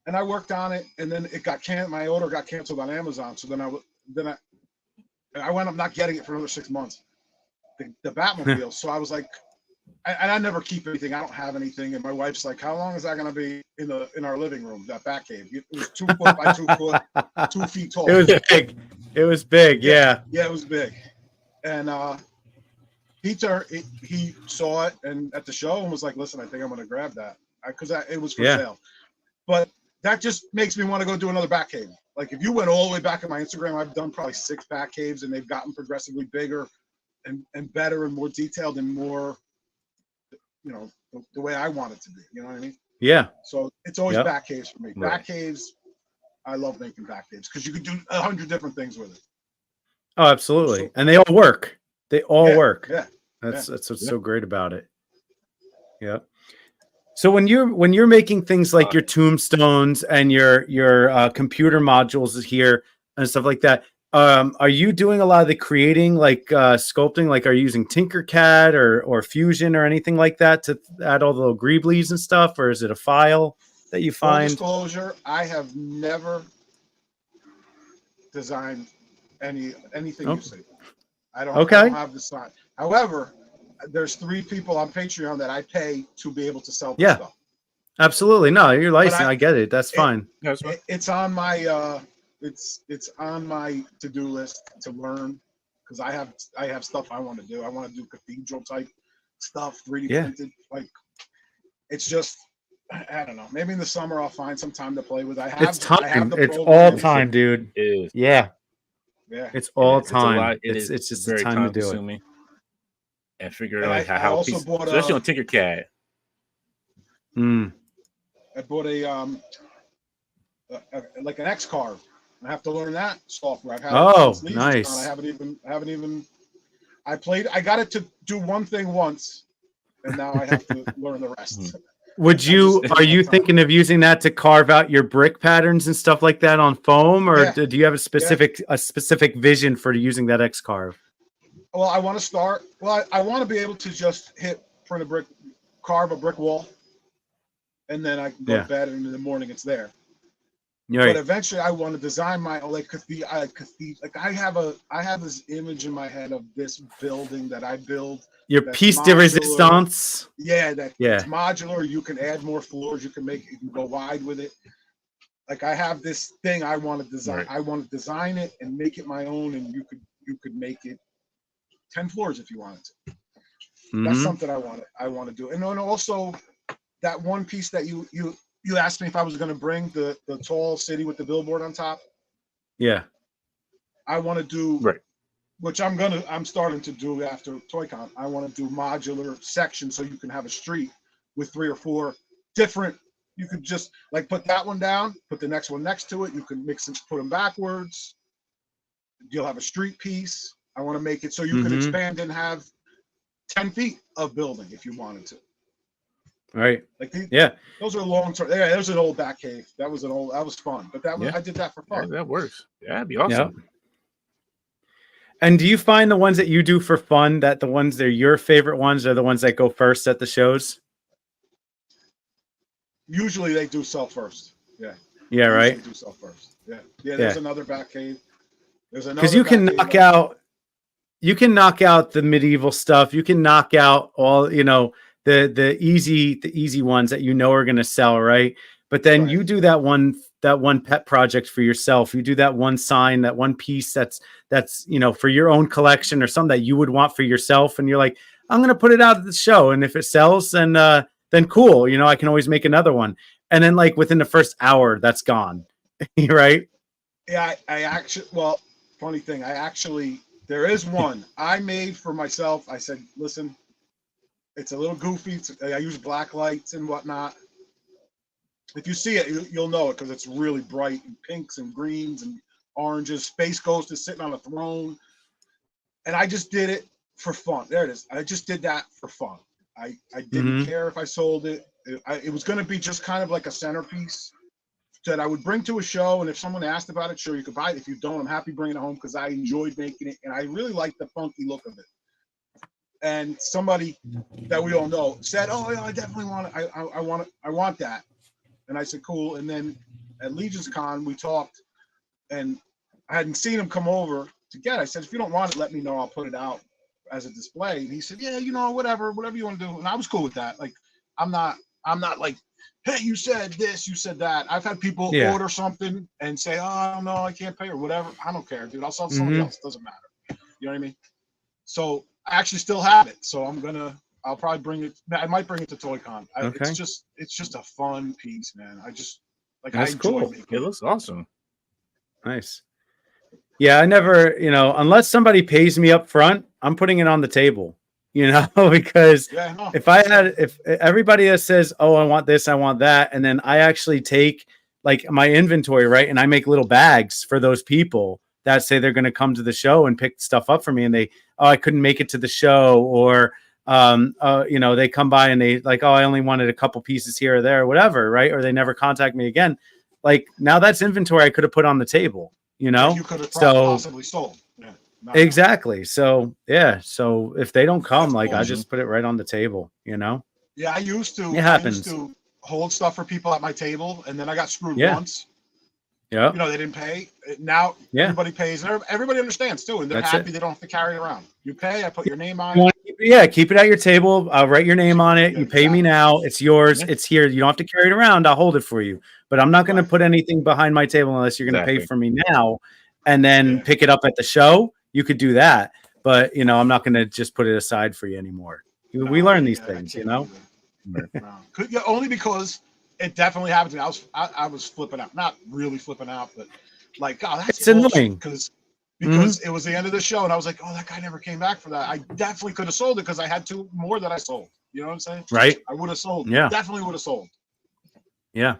And I worked on it, and then it got my order got canceled on Amazon. So then I wound up not getting it for another 6 months. The Batmobile. So I was like, and I never keep anything. I don't have anything. And my wife's like, how long is that going to be in our living room, that back cave? It was 2 foot by 2 foot, 2 feet tall. It was big. It was big. Yeah. Yeah, it was big. And he saw it and at the show and was like, listen, I think I'm going to grab that because it was for sale. But that just makes me want to go do another back cave. Like if you went all the way back in my Instagram, I've done probably 6 back caves and they've gotten progressively bigger and better and more detailed and more, you know, the way I want it to be. You know what I mean? Yeah. So it's always back caves for me. Back caves, I love making back caves because you can do 100 different things with it. Oh, absolutely. And they all work. They all work. Yeah. That's what's so great about it. Yeah. So when you're making things like your tombstones and your computer modules here and stuff like that, are you doing a lot of the creating, like sculpting? Like, are you using Tinkercad or Fusion or anything like that to add all the little greeblies and stuff, or is it a file that you find? Full disclosure, I have never designed anything you see. I don't have the sign. However, there's 3 people on Patreon that I pay to be able to sell this stuff. Absolutely. No, you're licensed. I get it. That's fine. It's on my it's on my to-do list to learn because I have stuff I want to do. I want to do cathedral type stuff, 3D printed. Like it's just I don't know. Maybe in the summer I'll find some time to play with. It's time. It's all time, dude. It is. Yeah. Yeah. It's all time. It's just very the time to do it. And figure out how especially on Tinkercad. I bought like an X-Carve. I have to learn that software. I've had nice. I haven't even. I got it to do one thing once, and now I have to learn the rest. Are you thinking of using that to carve out your brick patterns and stuff like that on foam, or do you have a specific vision for using that X-Carve? Well, I want to start. Well, I want to be able to just print a brick, carve a brick wall, and then I can go to bed, and in the morning it's there. Right. But eventually, I want to design my like I have this image in my head of this building that I build. Your piece de resistance. Yeah, it's modular. You can add more floors. You can go wide with it. Like I have this thing I want to design. Right. I want to design it and make it my own, and you could make it 10 floors if you wanted to. That's something I want to do. And then also that one piece that you asked me if I was going to bring the tall city with the billboard on top. Yeah. I want to do which I'm starting to do after ToyCon. I want to do modular sections so you can have a street with 3 or 4 different. You could just like put that one down, put the next one next to it. You can mix and put them backwards. You'll have a street piece. I want to make it so you can expand and have 10 feet of building if you wanted to. Right. Like those are long term. Yeah, there's an old back cave. That was fun. But I did that for fun. That works. Yeah, that'd be awesome. Yeah. And do you find the ones that you do for fun that the ones that are your favorite ones are the ones that go first at the shows? Usually they do sell first. Yeah. Yeah, right. They do sell first. Yeah. Yeah, there's another back cave. There's another because you can knock out the medieval stuff. You can knock out all, the easy ones that you know are going to sell, right? But then you do that one pet project for yourself. You do that one sign, that one piece that's for your own collection or something that you would want for yourself, and you're like, I'm going to put it out at the show, and if it sells, then cool. I can always make another one. And then like within the first hour, that's gone, right? Yeah, I actually, funny thing, there is one I made for myself. I said, listen, it's a little goofy. I use black lights and whatnot. If you see it, you'll know it because it's really bright, and pinks and greens and oranges. Space Ghost is sitting on a throne. And I just did it for fun. There it is. I just did that for fun. I didn't care if I sold it. It was going to be just kind of like a centerpiece that I would bring to a show. And if someone asked about it, sure, you could buy it. If you don't, I'm happy bringing it home because I enjoyed making it. And I really liked the funky look of it. And somebody that we all know said, oh, yeah, I definitely want it. I want that. And I said, cool. And then at Legion's Con, we talked, and I hadn't seen him come over to get it. I said, if you don't want it, let me know. I'll put it out as a display. And he said, yeah, whatever you want to do. And I was cool with that. Like, I'm not like, hey, you said this, you said that. I've had people order something and say, oh, I don't know, I can't pay or whatever. I don't care, dude. I'll sell to somebody else. It doesn't matter. You know what I mean? So I actually still have it. So I'll probably bring it. I might bring it to ToyCon. Okay. It's just a fun piece, man. That's cool. It looks awesome. Nice. Yeah, I never, unless somebody pays me up front, I'm putting it on the table, because if everybody that says, oh, I want this, I want that, and then I actually take like my inventory, right, and I make little bags for those people that say they're going to come to the show and pick stuff up for me, and I couldn't make it to the show, or they come by and they like, oh, I only wanted a couple pieces here or there or whatever, right? Or they never contact me again. Like, now that's inventory I could have put on the table, you could have possibly sold. Yeah, exactly. So so if they don't come, like, I just put it right on the table, Yeah, I used to. It happens. I used to hold stuff for people at my table, and then I got screwed once. Yeah. They didn't pay. Now everybody pays. And everybody understands too, and they're happy they don't have to carry it around. You pay, I put your name on it. Yeah, keep it at your table. I'll write your name on it. You pay me now. It's yours. It's here. You don't have to carry it around. I'll hold it for you. But I'm not going to put anything behind my table unless you're going to pay for me now and then pick it up at the show. You could do that. But, I'm not going to just put it aside for you anymore. We learn these things, Only because it definitely happened to me. I was flipping out. Not really flipping out, but like, God, that's annoying. Because it was the end of the show, and I was like, oh, that guy never came back for that. I definitely could have sold it because I had two more that I sold. You know what I'm saying? Right. I would have sold. Yeah. Definitely would have sold. Yeah.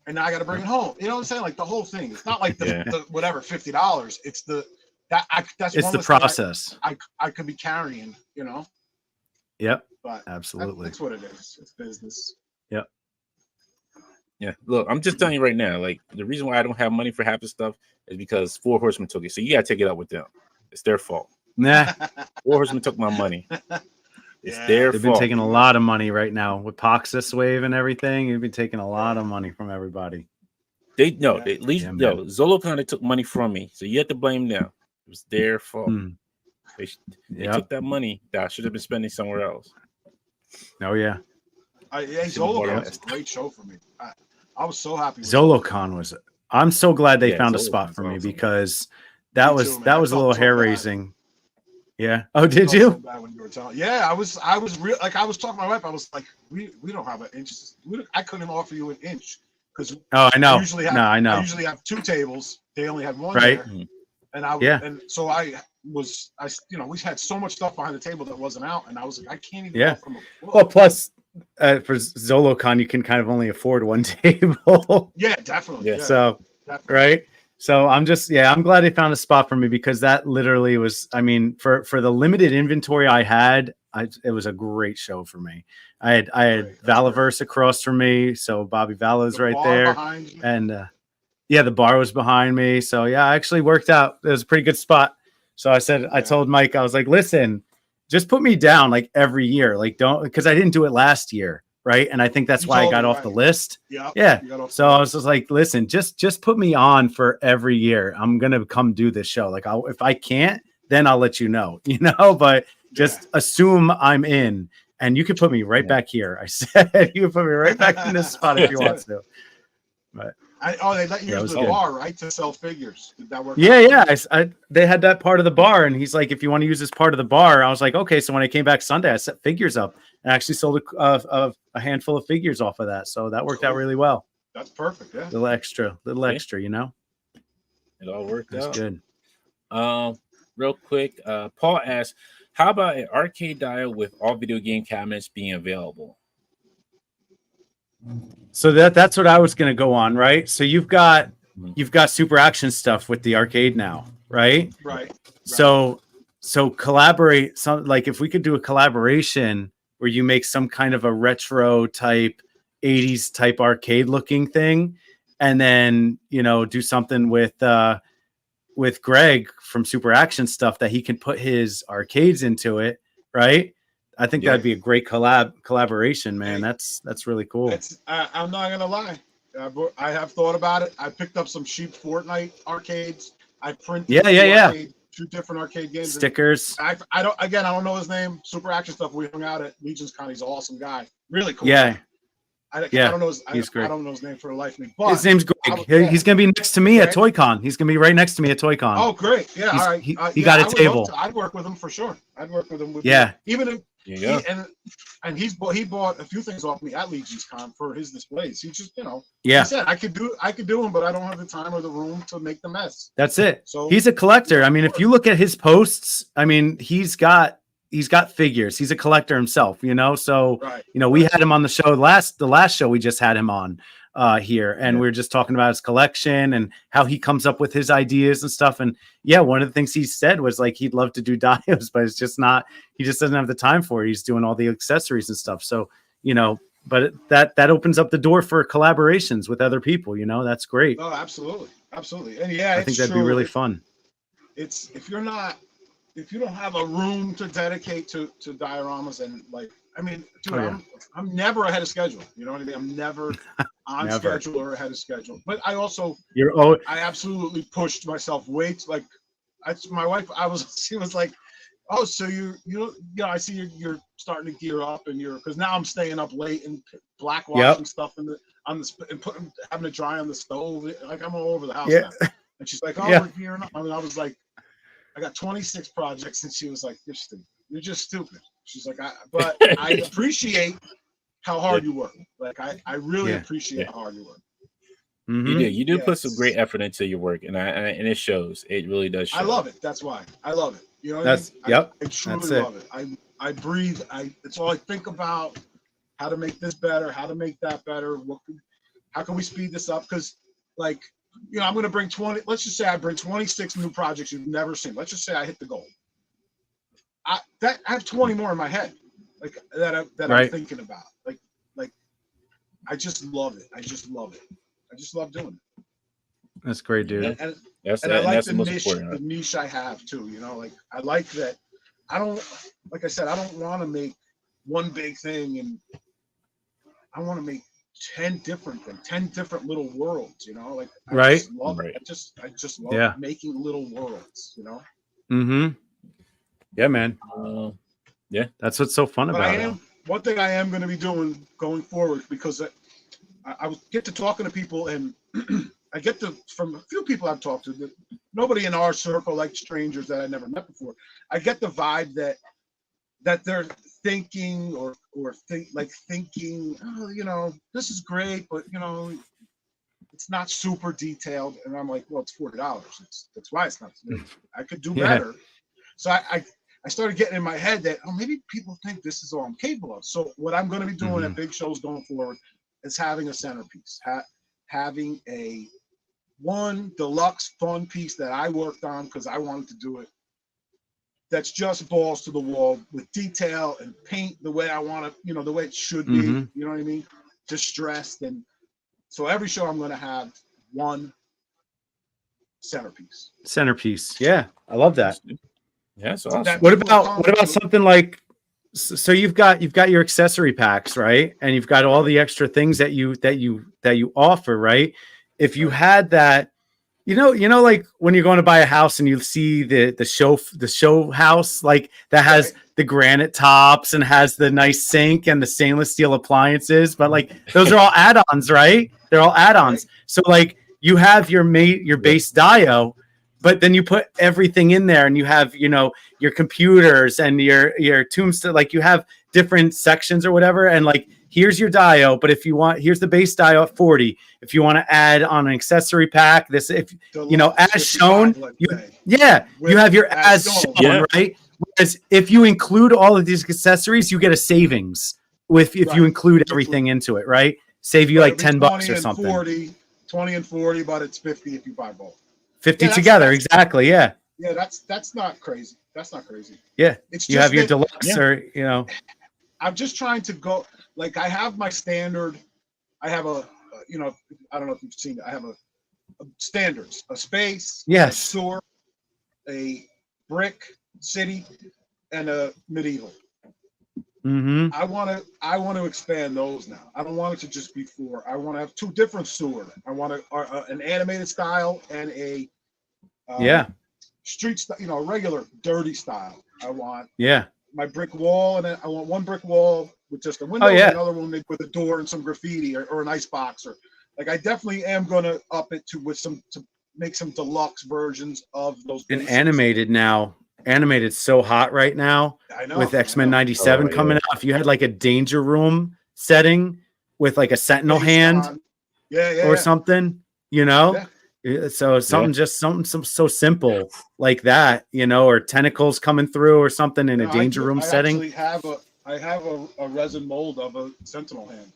And now I got to bring it home. You know what I'm saying? Like the whole thing. It's not like the whatever $50. It's that's the process. I could be carrying. Yep. But absolutely. That's what it is. It's business. Yep. Yeah, look, I'm just telling you right now, like, the reason why I don't have money for half the stuff is because Four Horsemen took it. So you gotta take it out with them. It's their fault. Nah. Four Horsemen took my money. It's their They've fault. been taking a lot of money right now with Poxus Wave and everything. You've been taking a lot of money from everybody. At least Zolocon, they took money from me. So you have to blame them. It was their fault. They took that money that I should have been spending somewhere else. Oh yeah. Zolocon was a great show for me. I was so happy. Zolocon was. I'm so glad they found a spot for me because that was a little hair raising. Yeah. Oh, did you? So bad when you were telling. Yeah, I was real. Like, I was talking to my wife. I was like, we don't have an inch. I couldn't offer you an inch because. Oh, I know. I usually have two tables. They only had one. Right. There. And and so we had so much stuff behind the table that wasn't out, and I was like, I can't even. Yeah. From well, plus. For Zolocon, you can kind of only afford one table. Yeah, definitely. Yeah. So, definitely. Right. So I'm glad they found a spot for me because that literally was, for the limited inventory I had, it was a great show for me. I had Valaverse across from me. So Bobby Vala's right there. And the bar was behind me. So I actually worked out. It was a pretty good spot. So I told Mike, I was like, listen, just put me down like every year. Like because I didn't do it last year. Right. And I think that's why I got off the list. Yeah. So I was just like, listen, just put me on for every year. I'm going to come do this show. Like if I can't, then I'll let you know, but just assume I'm in. and you can put me right back here. I said you can put me right back in this spot if you want to. But they let you use the bar, right, to sell figures. Did that work? Yeah. They had that part of the bar, and he's like, if you want to use this part of the bar, I was like, okay. So when I came back Sunday, I set figures up and actually sold a handful of figures off of that. So that worked out really well. That's perfect. Yeah. Little extra, you know. It all worked out. That's good. Real quick, Paul asks, how about an arcade dial with all video game cabinets being available? So that's what I was going to go on, right? So you've got Super Action stuff with the arcade now, right? Right. So collaborate. Like if we could do a collaboration where you make some kind of a retro type 80s type arcade looking thing, and then do something with Greg from Super Action stuff that he can put his arcades into it, right? I think that'd be a great collaboration, man. That's really cool. I'm not gonna lie, I have thought about it. I picked up some cheap Fortnite arcades. I printed 2 different arcade games, stickers. I don't know his name. Super Action stuff. We hung out at Legion's Con. He's an awesome guy. Really cool. Yeah. I don't know his name for the life of me. But his name's Greg. He's gonna be next to me at ToyCon. He's gonna be right next to me at ToyCon. Oh, great! Yeah, all right. He got a table. I'd work with him for sure. I'd work with him. Even if he bought a few things off me at Legion's Con for his displays. He just he said I could do them, but I don't have the time or the room to make the mess. That's it. So he's a collector. I mean, if you look at his posts, I mean, he's got figures. He's a collector himself, So, we had him on the show the last show we just had him on here, and we were just talking about his collection and how he comes up with his ideas and stuff. And one of the things he said was like, he'd love to do dios, but it's just not, he just doesn't have the time for it. He's doing all the accessories and stuff. So, but that opens up the door for collaborations with other people, that's great. Oh, absolutely. Absolutely. And I think that'd be really fun. It's, if you don't have a room to dedicate to dioramas, and I'm never ahead of schedule. You know what I mean? I'm never on schedule or ahead of schedule. But I also I absolutely pushed myself my wife. She was like, "Oh, so I see you're starting to gear up, and because now I'm staying up late and black washing stuff and having it dry on the stove. Like I'm all over the house now." And she's like, "Oh, we're gearing up." I mean, I was like, I got 26 projects, and she was like, "You're stupid. You're just stupid." She's like, but I appreciate how hard you work. Like I really appreciate how hard you work. Mm-hmm. You do put some great effort into your work, and it shows. It really does show. I love it. That's why I love it. You know, I truly love it. I breathe. It's all I think about. How to make this better. How to make that better. How can we speed this up? Because I'm going to bring 20. Let's just say I bring 26 new projects you've never seen. Let's just say I hit the goal. I have 20 more in my head, that I'm thinking about. I just love it. I just love doing it. That's great, dude. And I like the niche I have too. I like that. I don't want to make one big thing, and I want to make 10 different little worlds. I just love it. I just love making little worlds. Mm-hmm. Yeah, man. That's what's so fun about it. One thing I am going to be doing going forward, because I get to talking to people, and I get from a few people I've talked to, nobody in our circle, like strangers that I never met before. I get the vibe that they're thinking thinking, oh, this is great, but it's not super detailed. And I'm like, well, it's $40. That's why it's not. I could do better. So I started getting in my head that, maybe people think this is all I'm capable of. So what I'm going to be doing at big shows going forward is having a centerpiece, having a one deluxe fun piece that I worked on because I wanted to do it. That's just balls to the wall with detail and paint the way I want to, the way it should be. You know what I mean? Distressed. And so every show I'm going to have one centerpiece. Yeah. I love that. Yeah. So awesome. What about something like, so you've got your accessory packs, right? And you've got all the extra things that you offer, right? If you had that, like when you're going to buy a house and you see the show house, like that has the granite tops and has the nice sink and the stainless steel appliances, but like those are all add-ons, right? They're all add-ons. Right. So like you have your base dio, but then you put everything in there, and you have, your computers and your tombstone, like you have different sections or whatever, and like here's your dio, but if you want, here's the base dio at 40. If you want to add on an accessory pack, as shown, you have your as shown, right? Whereas if you include all of these accessories, you get a savings if you include everything into it, right? Save you like $10 or something. 20 and 40, but it's 50 if you buy both. 50 together, exactly. Yeah. Yeah, that's not crazy. That's not crazy. Yeah. It's you have your deluxe or I'm just trying to go, like, I have my standard. I have I don't know if you've seen it. I have a standards, a space, yes, a sewer, a brick city, and a medieval. Mm-hmm. I want to expand those now. I don't want it to just be 4. I want to have 2 different sewer. I want an animated style and a street style, a regular dirty style. I want my brick wall, and then I want one brick wall with just a window, and another one with a door and some graffiti or an ice box, or like I definitely am gonna up it to make some deluxe versions of those. And animated now. Animated's so hot right now. I know, with X-Men 97 coming out. If you had like a danger room setting with like a sentinel hand or something, so something just something so simple like that, or tentacles coming through or something in a danger room setting. I have a resin mold of a sentinel hand.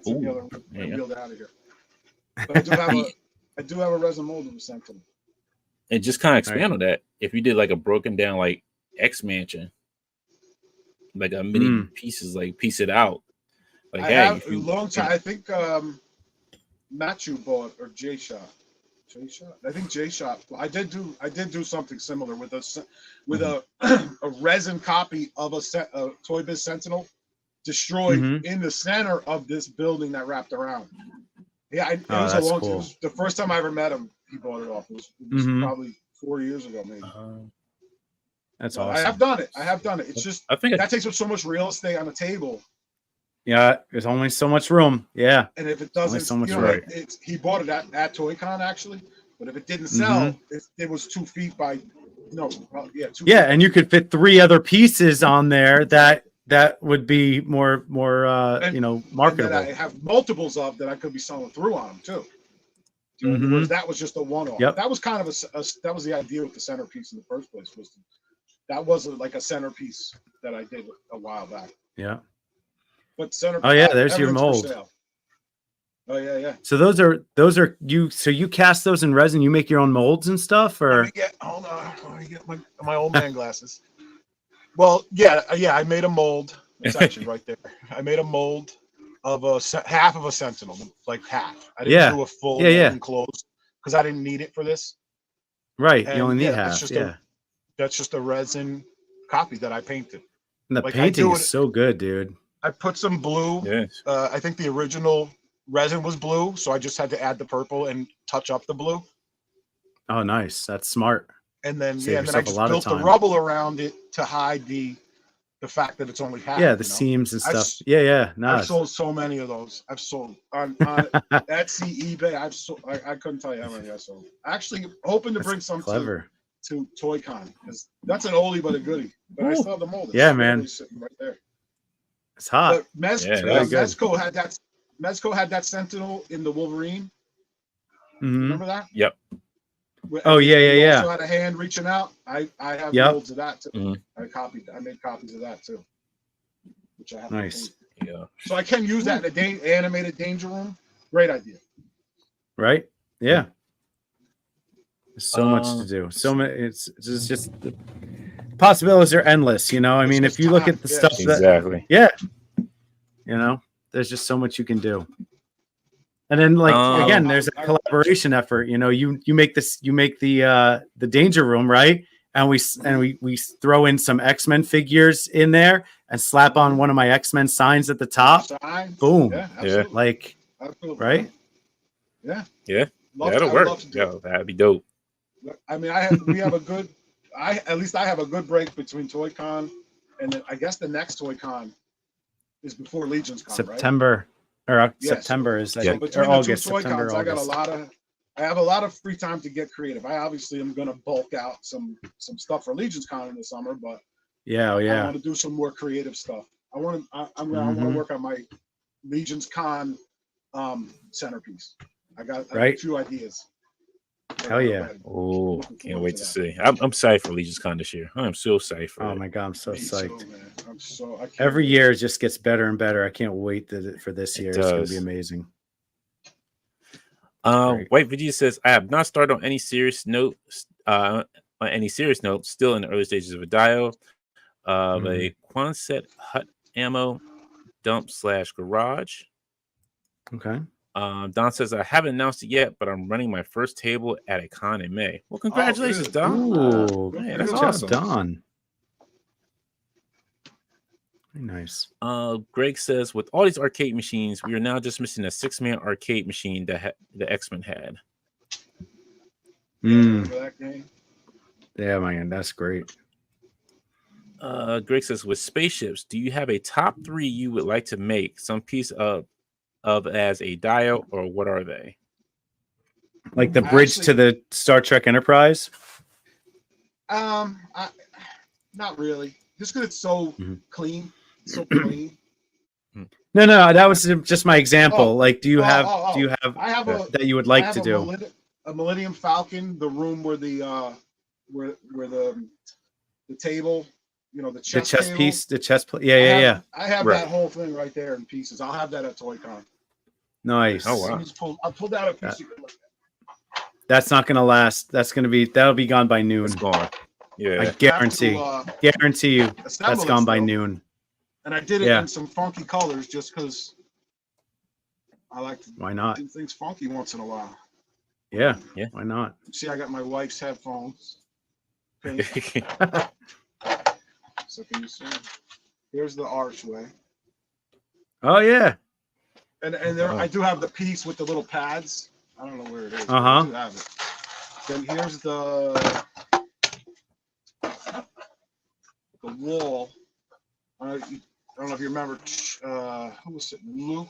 Build it out of here. But I do have a resin mold of a sentinel. And just kind of expand on that. If you did like a broken down like X Mansion, like a mini pieces, like piece it out. Like I long time. I think Matthew bought or J Shot. I think J Shot. I did do something similar with a resin copy of a Toy Biz Sentinel destroyed in the center of this building that wrapped around. Yeah, it was a long time. The first time I ever met him, he bought it off. It was probably 4 years ago, maybe. That's awesome. I have done it. It's just I think that takes up so much real estate on the table. Yeah, there's only so much room. Yeah, and if it doesn't, so much room. He bought it at ToyCon actually, but if it didn't sell, it was 2 feet by 2 feet. And you could fit 3 other pieces on there that would be more marketable. And I have multiples of that I could be selling through on them too. Whereas that was just a one-off. Yep. That was kind of that was the idea with the centerpiece in the first place. That was like a centerpiece that I did a while back. Yeah. But centerpiece. Oh yeah, there's your mold. Oh yeah. So those are you. So you cast those in resin. You make your own molds and stuff, or hold on. Let me get my old man glasses. Well, yeah. I made a mold. It's actually right there. I made a mold of half of a sentinel, like half. I didn't do a full enclosed because I didn't need it for this. Right, you only need half. That's just a resin copy that I painted. And the painting is so good, dude. I put some blue. Yes. I think the original resin was blue, so I just had to add the purple and touch up the blue. Oh, nice. That's smart. And then I just built the rubble around it to hide the fact that it's only half. Yeah, the seams and stuff. Nice. I've sold so many of those. I've sold on Etsy, eBay. I couldn't tell you how many I sold. Actually, hoping to bring some to ToyCon, because that's an oldie but a goodie. But I still have the mold. Yeah, man. Sitting right there. It's hot. But Mezco had that Sentinel in the Wolverine. Remember that? Yep. Oh yeah. Also had a hand reaching out. I have molds of that too. I made copies of that too, which I have. Nice. Yeah. So I can use that in a animated danger room. Great idea. Right? Yeah. There's so much to do. So many. It's just the possibilities are endless. I mean, if you look at the stuff exactly. There's just so much you can do. And then, again, there's a collaboration effort. You make the danger room, right? And we throw in some X-Men figures in there and slap on one of my X-Men signs at the top. Boom. Yeah, absolutely. Absolutely. Right? Yeah. Yeah. That'll I would work. love to do Yeah, that'd be dope. it. I mean, we have a good. At least I have a good break between Toy Con and then I guess the next Toy Con is before Legion's Con, right? September or Yes. September is I So think, between or the two August. Toy September, Cons, I August. I have a lot of free time to get creative. I obviously am going to bulk out some stuff for Legion's Con in the summer, but Yeah, I yeah. want to do some more creative stuff. I want to Mhm. work on my Legion's Con centerpiece. I got a Right. few ideas. Hell yeah. Oh, Looking can't forward wait to to that. see. I'm excited for Legion's Con this year. I am so excited for Oh it. my god, I'm so Me psyched. too, man. I can't Every wait. year it just gets better and better. I can't wait for this It year. It's gonna be does. amazing. Great. White Vegeta says, I have not started on any serious note. Still in the early stages of a dio of a Quonset hut ammo dump / garage. Okay. Don says, I haven't announced it yet, but I'm running my first table at a con in May. Well, congratulations, really? Don. Ooh, Man, good that's job, awesome. Don. Very nice. Greg says, with all these arcade machines, we are now just missing a 6-man arcade machine that the X-Men had. Remember that game? Yeah, man, that's great. Greg says, with spaceships, do you have a top 3 you would like to make some piece of as a dio, or what are they? Like the bridge to the Star Trek Enterprise? Not really. Just because it's so clean, so clean. No, that was just my example. Oh, like, do you have I have that you would like to do? A Millennium Falcon, the room where the table, the chess table. Piece, the chess play. Yeah. I have Right. that whole thing right there in pieces. I'll have that at ToyCon. Nice. Oh, wow. I'll pull out a piece. You can look at. That's not gonna last. That'll be gone by noon. It's gone. Yeah. I guarantee. Guarantee you, assemble that's it gone by still. noon. And I did it Yeah. in some funky colors just because I like to Why not? do things funky once in a while. Yeah. Yeah. Why not? See, I got my wife's headphones. Okay, so can you see? Here's the archway. Oh yeah. And there, I do have the piece with the little pads. I don't know where it is. but Uh-huh. I do have it. Then here's the wall. I don't know if you remember. Who was sitting? Luke,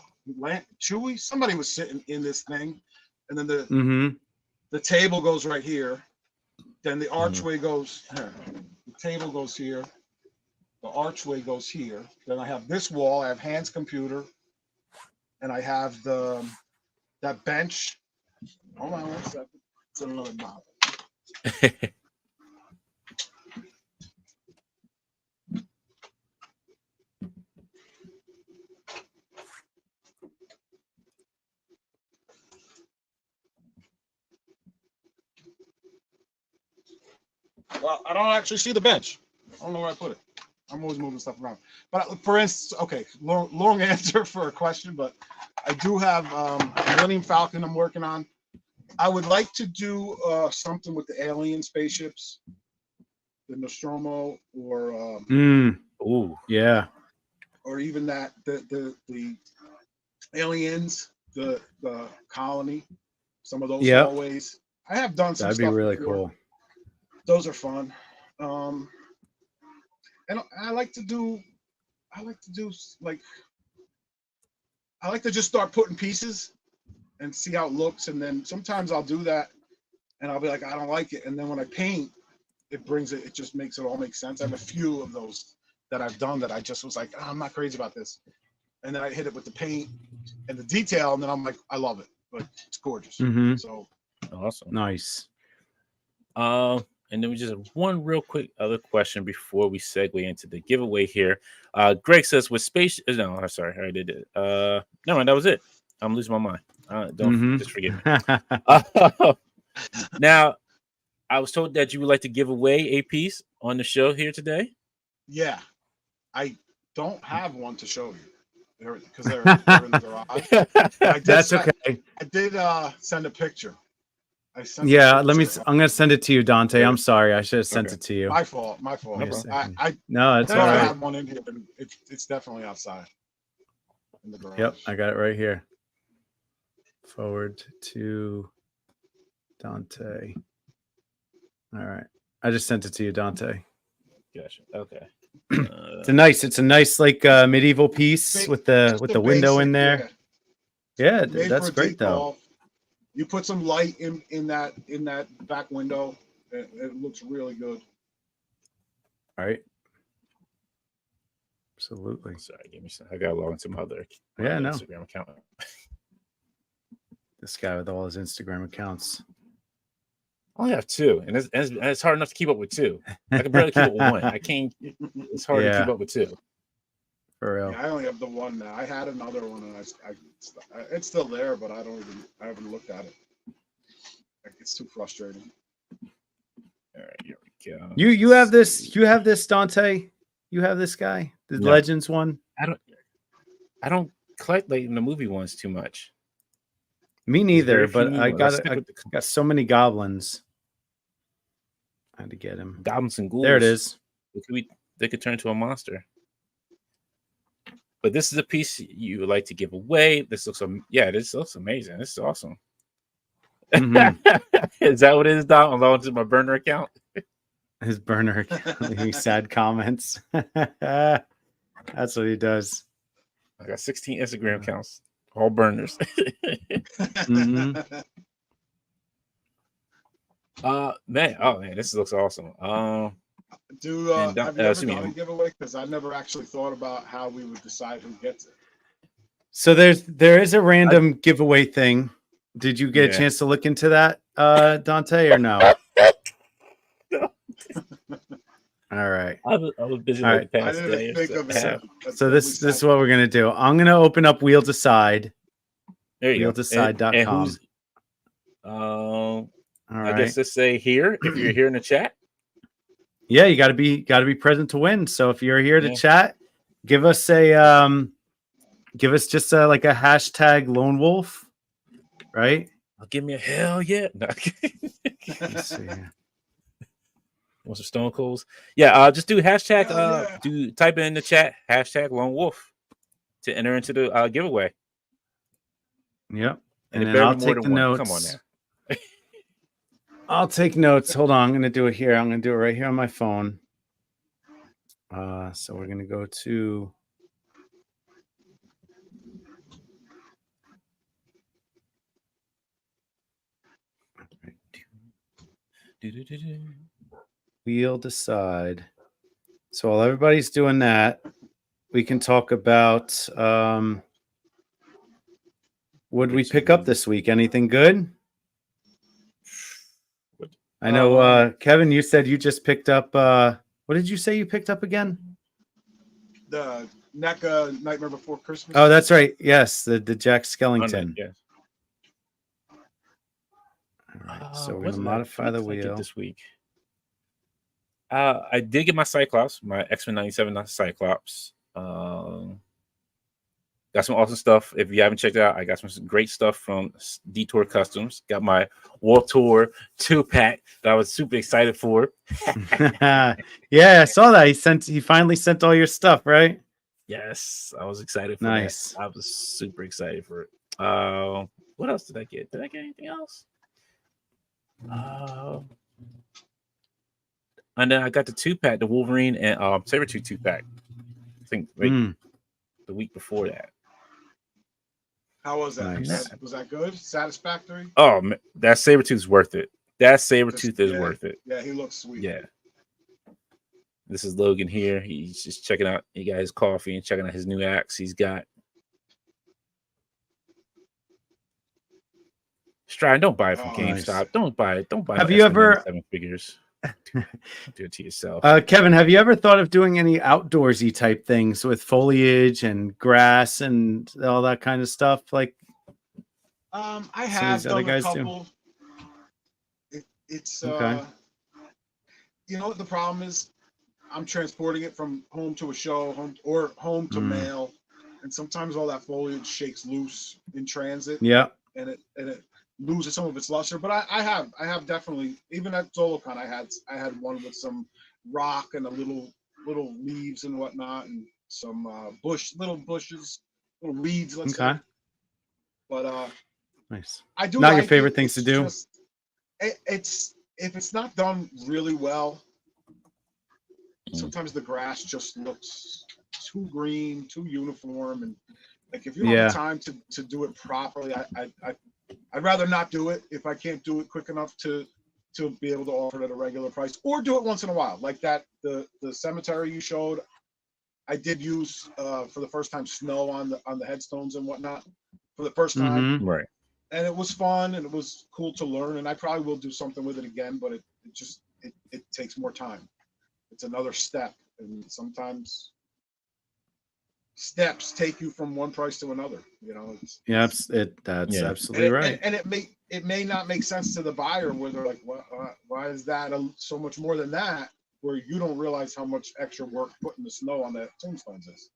Chewie. Somebody was sitting in this thing, and then the table goes right here. Then the archway goes here. The table goes here. The archway goes here. Then I have this wall. I have Hans' computer. And I have that bench. Hold on 1 second. It's in another bottle. Well, I don't actually see the bench. I don't know where I put it. I'm always moving stuff around. But for instance, okay, long answer for a question, but I do have Millennium Falcon I'm working on. I would like to do something with the alien spaceships, the Nostromo, or Ooh, yeah, or even that the aliens, the colony, some of those hallways. I have done some. That'd be stuff really before. cool. Those are fun. And I like to just start putting pieces and see how it looks. And then sometimes I'll do that and I'll be like, I don't like it. And then when I paint, it just makes it all make sense. I have a few of those that I've done that I just was like, oh, I'm not crazy about this. And then I hit it with the paint and the detail. And then I'm like, I love it. But it's gorgeous. So awesome. Nice. And then we just have one real quick other question before we segue into the giveaway here. Greg says, with space, no, I'm sorry, I already did it. No, that was it. I'm losing my mind. Don't just forget me. Now, I was told that you would like to give away a piece on the show here today. Yeah, I don't have one to show you because they're in the garage. That's okay. I did send a picture. I'm gonna send it to you, Dante. I'm sorry, I should have sent it to you. My fault. No, I it's don't all right. have one in here, but it's definitely outside in the garage. Yep, I got it right here. Forward to Dante. All right. I just sent it to you, Dante. Gotcha. Okay. It's a nice like medieval piece with the window in there. Yeah, Made that's for a great deep though. golf. You put some light in that back window. It looks really good. All right. Absolutely. Sorry, give me some. I gotta log into my other no. Instagram account. This guy with all his Instagram accounts. I only have 2, and it's hard enough to keep up with 2. I can barely keep up with 1. I can't. It's hard to keep up with 2. For real. Yeah, I only have the 1 now. I had another one, and it's still there, but I haven't looked at it. It's too frustrating. All right, here we go. You have this. You have this, Dante. You have this guy, the Legends one. I don't collect like the movie ones too much. Me neither, but I got so many goblins. I had to get him. Goblins and ghouls. There it is. They could turn into a monster. But this is a piece you would like to give away. This looks amazing. This is awesome. Mm-hmm. Is that what it is, Dom? I'm logging to my burner account. His burner account. Sad comments. That's what he does. I got 16 Instagram accounts, all burners. Mm-hmm. Man, this looks awesome. Have you ever done a giveaway? Because I never actually thought about how we would decide who gets it. So there is a random giveaway thing. Did you get a chance to look into that, Dante, or no? All right. I was busy the past day. So this is what we're gonna do. I'm gonna open up Wheel Decide. There you go. WheelDecide.com. All right. I guess let's say here if you're here in the chat. Yeah, you gotta be present to win. So if you're here to chat, give us just like a hashtag Lone Wolf, right? Give me a hell yeah. No. Let's see. Want some Stone Colds? Yeah, just do hashtag type it in the chat, hashtag Lone Wolf to enter into the giveaway. Yep. And then I'll take the notes. Come on now. I'll take notes. Hold on. I'm going to do it here. I'm going to do it right here on my phone. So we're going to go to Wheel Decide. So while everybody's doing that, we can talk about what did we pick up this week? Anything good? I know, Kevin, you said you just picked up. What did you say you picked up again? The NECA Nightmare Before Christmas. Oh, that's right. Yes, the Jack Skellington. Yes. All right, so we're going to modify the wheel this week. I did get my Cyclops, my X-Men 97 Cyclops. Got some awesome stuff. If you haven't checked it out, I got some great stuff from Detour Customs. Got my World Tour 2-pack that I was super excited for. Yeah, I saw that. He finally sent all your stuff, right? Yes, I was excited for nice. that. I was super excited for it. What else did I get? Did I get anything else? And then I got the 2-pack, the Wolverine and Sabretooth 2-pack. I think the week before that. How was that? Nice. Was that good? Satisfactory? Oh, man, that Sabretooth is worth it. That Sabretooth is worth it. Yeah, he looks sweet. Yeah. This is Logan here. He's just checking out. He got his coffee and checking out his new axe he's got. Stride, don't buy it from GameStop. Nice. Don't buy it. Don't buy it. Have you ever 7 figures? Do it to yourself. Kevin, have you ever thought of doing any outdoorsy type things with foliage and grass and all that kind of stuff? Like, I have done a couple. It's okay. You know what the problem is? I'm transporting it from home to a show, home to mail, and sometimes all that foliage shakes loose in transit. Yeah, and it loses some of its luster. But I have definitely, even at ZoloCon, I had one with some rock and a little leaves and whatnot, and some little bushes, little reeds. Let's say. But nice. I do. Not your favorite things to do. It's if it's not done really well, sometimes the grass just looks too green, too uniform, and like if you don't have time to do it properly, I'd rather not do it if I can't do it quick enough to be able to offer it at a regular price, or do it once in a while, like that the cemetery you showed. I did use for the first time snow on the headstones and whatnot for the first time, right? And it was fun and it was cool to learn. And I probably will do something with it again, but it takes more time. It's another step, and sometimes steps take you from one price to another. You know. That's absolutely right. And it may not make sense to the buyer where they're like, why is that so much more than that? Where you don't realize how much extra work putting the snow on that tombstones is.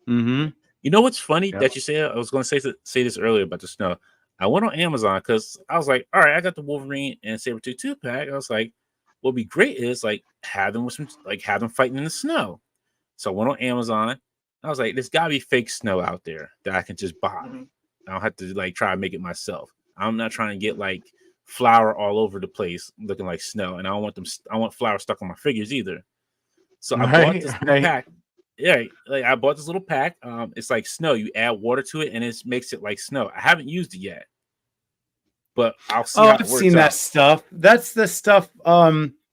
Mm-hmm. You know what's funny that you say? I was going to say this earlier about the snow. I went on Amazon because I was like, all right, I got the Wolverine and Sabretooth 2-pack. I was like, what'd be great is like have them fighting in the snow. So I went on Amazon. I was like, there's gotta be fake snow out there that I can just buy. Mm-hmm. I don't have to like try to make it myself. I'm not trying to get like flour all over the place looking like snow, and I want flour stuck on my figures either. So I bought this little pack. Yeah, like I bought this little pack. It's like snow. You add water to it, and it makes it like snow. I haven't used it yet, but I'll see. I've seen that stuff. That's the stuff.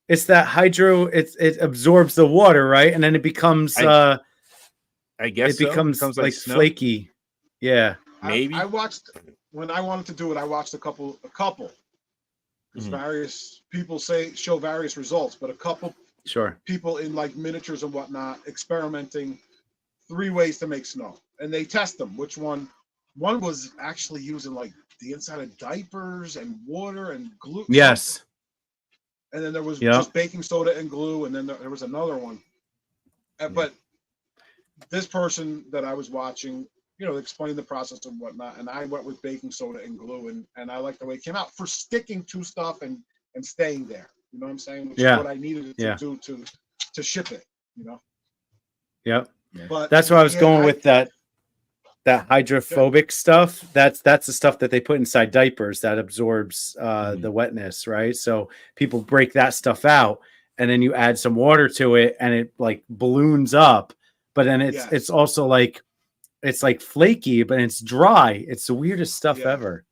It's that hydro. It absorbs the water, right, and then it becomes. I guess it becomes like flaky. Yeah, maybe. I watched when I wanted to do it. I watched a couple. Because various people show various results, but a couple. Sure. People in like miniatures and whatnot experimenting 3 ways to make snow, and they test them. Which one was actually using like the inside of diapers and water and glue. Yes. And then there was just baking soda and glue, and then there was another one. But this person that I was watching, explained the process and whatnot, and I went with baking soda and glue, and I like the way it came out for sticking to stuff and staying there. You know what I'm saying? Which is what I needed it to do to ship it, Yep. But that's where I was going with that hydrophobic stuff. That's the stuff that they put inside diapers that absorbs the wetness, right? So people break that stuff out, and then you add some water to it, and it like balloons up. But then it's also like it's like flaky, but it's dry. It's the weirdest stuff ever.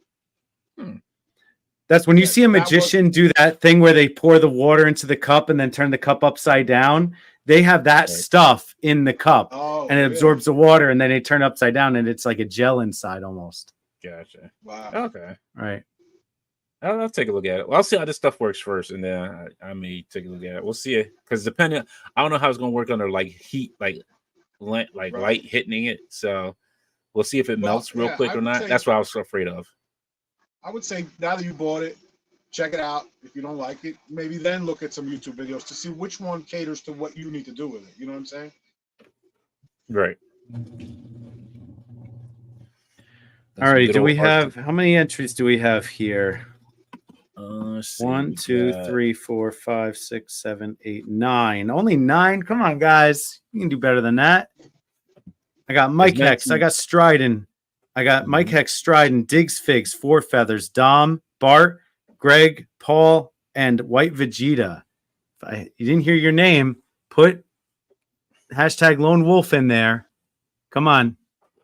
That's when you see a magician do that thing where they pour the water into the cup and then turn the cup upside down. They have that stuff in the cup and it absorbs the water, and then they turn upside down and it's like a gel inside almost. Gotcha. Wow. Okay. Right. I'll take a look at it. Well, I'll see how this stuff works first, and then I may take a look at it. We'll see it because I don't know how it's going to work under like heat, like light hitting it. So we'll see if it melts real quick or not. That's what I was so afraid of. I would say now that you bought it, check it out. If you don't like it, maybe then look at some YouTube videos to see which one caters to what you need to do with it. You know what I'm saying? Right. All right. Do we have how many entries do we have here? 1, 2, 3, 4, 5, 6, 7, 8, 9. Only 9. Come on, guys. You can do better than that. I got Mike Hex. I got Stryden. I got Mike Hex, Stryden, Diggs Figs, Four Feathers, Dom, Bart, Greg, Paul, and White Vegeta. If you didn't hear your name, put hashtag Lone Wolf in there. Come on.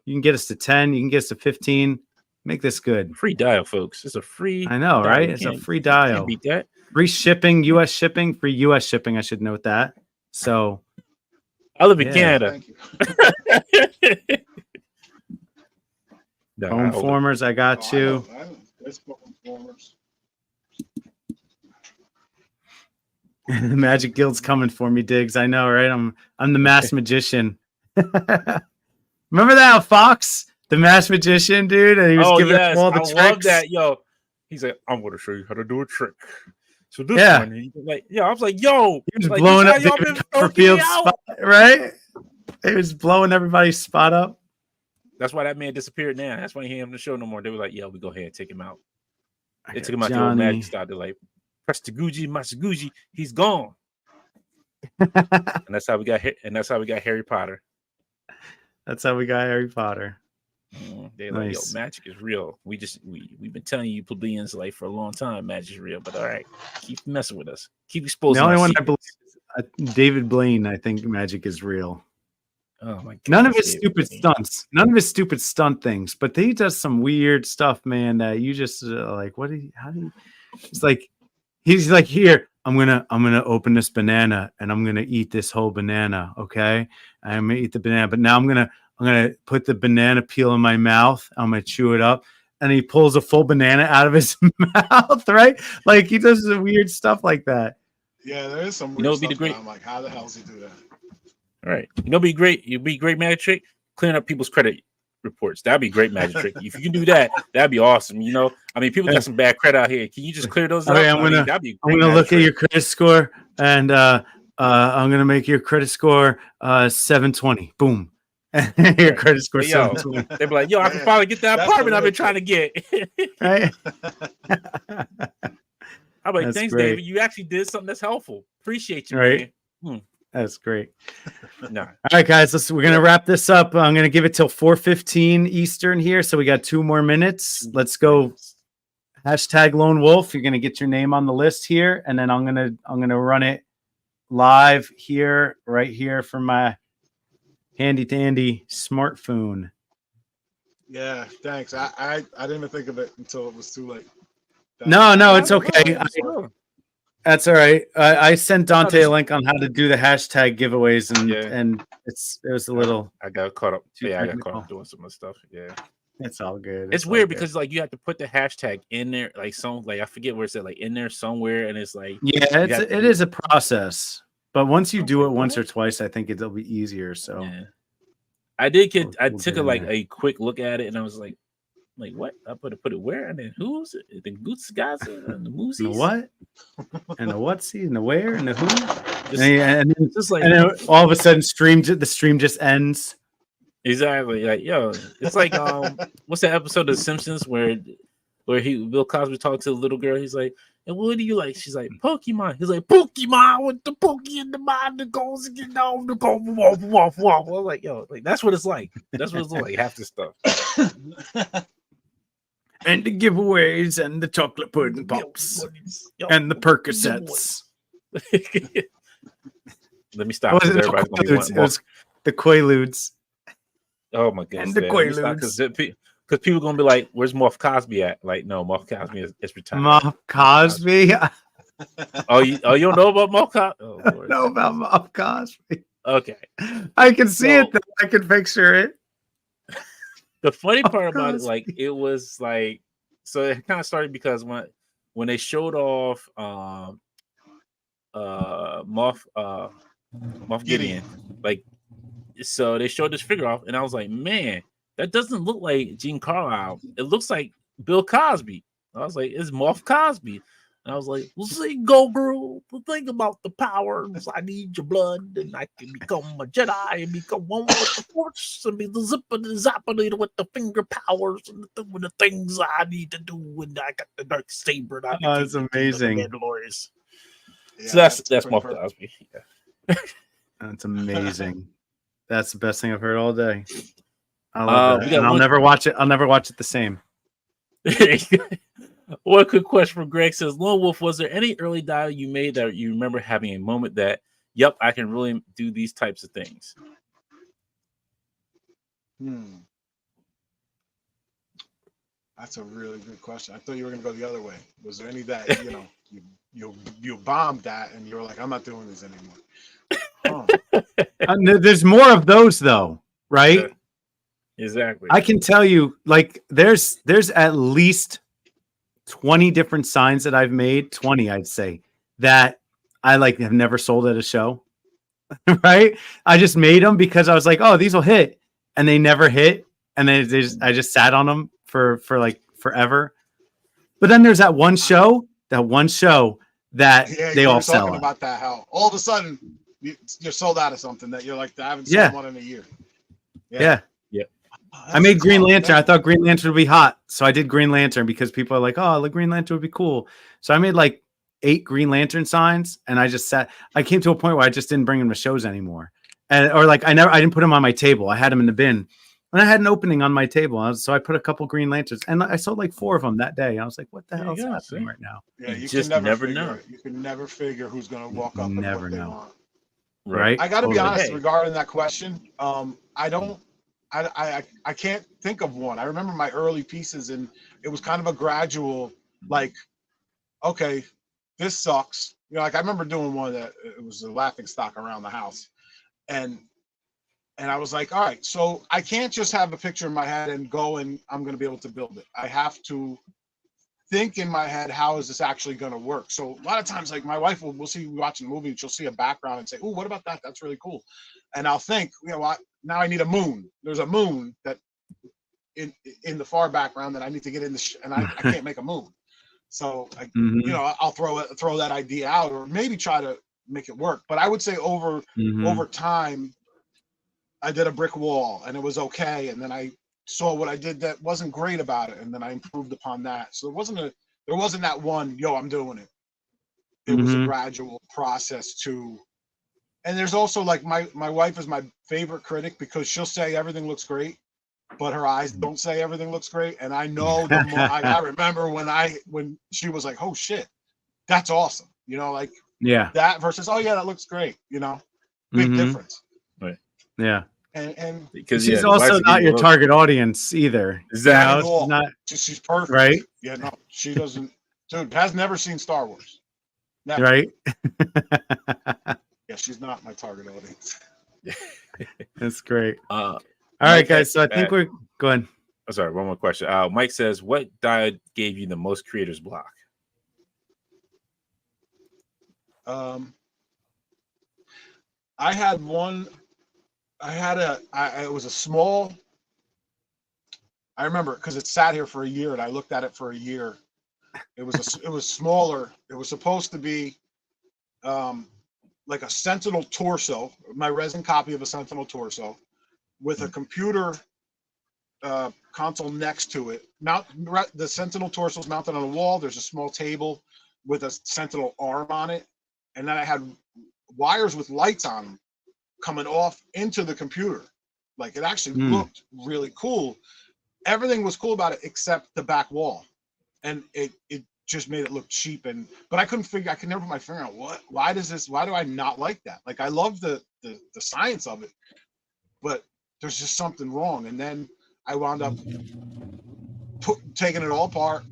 You can get us to 10. You can get us to 15. Make this good. Free dial, folks. It's a free. I know, right? It's a free dial. Can't beat that. Free shipping, U.S. shipping, free U.S. shipping. I should note that. So I live in Canada. Thank you. Home Formers, I got you. The Magic Guild's coming for me, Diggs. I know, right? I'm the masked magician. Remember that Fox, the masked magician, dude? And he was giving us all the tricks. I love that, yo. He's like, I'm going to show you how to do a trick. So this one, I was like, yo, he was like, blowing up the Copperfield spot, right? He was blowing everybody's spot up. That's why that man disappeared now. That's why he ain't on the show no more. They were like, yeah, we go ahead and take him out. They took him out the old magic style. They're like, press the Gucci, Masaguji, he's gone. And that's how we got Harry Potter. That's how we got Harry Potter. They like, yo, Nice. magic is real. We've been telling you plebeians like for a long time, magic is real. But all right, keep messing with us. Keep exposing The only our one I believe secrets. is David Blaine. I think magic is real. Oh my god. None of his David stupid Blaine. stunts. None of his stupid stunt things. But he does some weird stuff, man. That you just like. What? How do you? It's like he's like, here. I'm gonna open this banana and I'm gonna eat this whole banana. Okay, I'm gonna eat the banana, but now I'm gonna put the banana peel in my mouth. I'm gonna chew it up, and he pulls a full banana out of his mouth. Right? Like he does some weird stuff like that. Yeah, there is some You know, weird it'd be the stuff. great- That I'm like, how the hell does he do that? All right, you know, be great. You'd be great magic trick. Clearing up people's credit reports. That'd be great magic trick. If you can do that, that'd be awesome. You know, I mean, people got some bad credit out here. Can you just clear those up? Okay, That'd be a I'm great gonna magic look at trick. your credit score, and I'm gonna make your credit score 720. Boom. Your credit score Hey, yo, 720. they'd be like, yo, I can Yeah, finally get that that's apartment the I've been real trying to get. Right? I'm like, That's thanks, great. David. You actually did something that's helpful. Appreciate you, Right. man. That's great. Nah. All right, guys, we're gonna wrap this up. I'm gonna give it till 4:15 Eastern here, so we got 2 more minutes. Let's go. Hashtag Lone Wolf. You're gonna get your name on the list here, and then I'm gonna run it live here, right here from my handy dandy smartphone. Yeah, thanks. I didn't even think of it until it was too late. No, it's okay. Sure. That's all right. I sent Dante just- a link on how to do the hashtag giveaways, and Yeah. and it was a little. I got caught up. Too Yeah, I got technical. caught up doing some of the stuff. Yeah. It's all good. It's all weird good. because like you have to put the hashtag in there, like I forget where it's at, like in there somewhere, and it's like Yeah, have to it do- is a process, but once you do it Okay, once or alright. twice, I think it'll be easier. So yeah. I did get. I We'll took get a in like there. a quick look at it, and I was like what? I put it where? And then who's it? The Goots guys and the and the Moosies? what, and the whatsy, and the where, and the who, Just, and then, just like and then all of a sudden, the stream just ends. exactly like yo, it's like what's that episode of The Simpsons where Bill Cosby talked to the little girl? He's like, and what do you like? She's like, Pokemon. He's like, Pokemon with the Pokey in the mind that goes and get down the go. I was like, yo, like that's what it's like. That's what it's like. Half the stuff. And the giveaways, and the chocolate pudding pops, Yo, and the Percocets. Let me stop. What was 'cause it? everybody's gonna be Quaaludes. wanting It more. was the Quaaludes. Oh my goodness. and the Because people are gonna be like, "Where's Morph Cosby at?" Like, no, Morph Cosby is retired. Moff Cosby. I Oh, you don't know about Morph Cosby? Oh, don't Lord. know about Moff Cosby. Okay. I can see So- it. Though. I can picture it. The funny Morph part about it, Cosby. like, it was like, so it kind of started because when they showed off Moff Gideon, like, so they showed this figure off, and I was like, man, that doesn't look like Gene Carlisle. It looks like Bill Cosby. I was like, it's Moff Cosby. And I was like, well, see, go girl, think about the powers. I need your blood, and I can become a Jedi and become one with the Force and be the zippity zappity with the finger powers and with the things I need to do. And I got the dark saber. And I Oh, can it's take the kingdom of amazing. Mandalorians. Yeah, So that's pretty Moff perfect. Cosby. Yeah. That's amazing. That's the best thing I've heard all day. I Uh, love we that. got And I'll one- never watch it. I'll never watch it the same. One quick question from Greg says, Lone Wolf, was there any early dial you made that you remember having a moment that, yep, I can really do these types of things? That's a really good question. I thought you were gonna go the other way. Was there any that you bombed that and you were like, I'm not doing this anymore? There's more of those though, right? Yeah. Exactly. I can tell you, like, there's at least 20 different signs that I've made, 20, I'd say, that I like have never sold at a show. Right? I just made them because I was like, oh, these will hit, and they never hit, and then I just sat on them for like forever. But then there's that one show that Yeah, they you all were sell. talking at. about that. How all of a sudden you're sold out of something that you're like, I haven't sold Yeah. one in a year. Yeah. Oh, I made that's Green cool. Lantern. I thought Green Lantern would be hot. So I did Green Lantern because people are like, oh, the Green Lantern would be cool. So I made like 8 Green Lantern signs, and I came to a point where I just didn't bring them to shows anymore. Or like I didn't put them on my table. I had them in the bin. And I had an opening on my table, so I put a couple green lanterns, and I sold like 4 of them that day. I was like, "What the There hell you is go, happening see? right now?" Yeah, You you just can never never figure know. it. You can never figure who's going to walk up and Never what they know. want. Right? I got to be Totally. honest Hey. regarding that question. I can't think of one. I remember my early pieces, and it was kind of a gradual, like, okay, this sucks. You know, like I remember doing one that it was a laughing stock around the house, and I was like, all right, so I can't just have a picture in my head and go and I'm going to be able to build it. I have to think in my head, how is this actually going to work? So a lot of times, like my wife we'll see watching a movie and she'll see a background and say, oh, what about that? That's really cool. And I'll think, you know what, now I need a moon. There's a moon that in the far background that I need to get in and I can't make a moon. So Mhm. you know, I'll throw that idea out or maybe try to make it work. But I would say over time, I did a brick wall and it was okay. And then I saw what I did that wasn't great about it. And then I improved upon that. So there wasn't that one, yo, I'm doing it. It was a gradual process to, and there's also like my wife is my favorite critic because she'll say everything looks great, but her eyes don't say everything looks great. And I know the more I remember when she was like, oh shit, that's awesome. You know, like Yeah. that versus, oh yeah, that looks great. You know, big difference. Right. Yeah. And Because she's the also wives will give not you your a look. target audience either. Exactly. Not at all. She's not She's perfect. right. Yeah, no, she doesn't. Dude, has never seen Star Wars. Never. Right. Yeah, she's not my target audience. That's great. All right, guys. So I think we're going. Oh, sorry, one more question. Mike says, what die gave you the most creator's block? I had one. It was a small. I remember because it sat here for a year, and I looked at it for a year. It was smaller. It was supposed to be like a Sentinel torso, my resin copy of a Sentinel torso, with a computer console next to it. The Sentinel torso is mounted on a wall. There's a small table with a Sentinel arm on it, and then I had wires with lights on them coming off into the computer. Like it actually looked really cool. Everything was cool about it except the back wall, and it just made it look cheap. But I could never put my finger on why do I not like that? Like I love the science of it, but there's just something wrong. And then I wound up taking it all apart,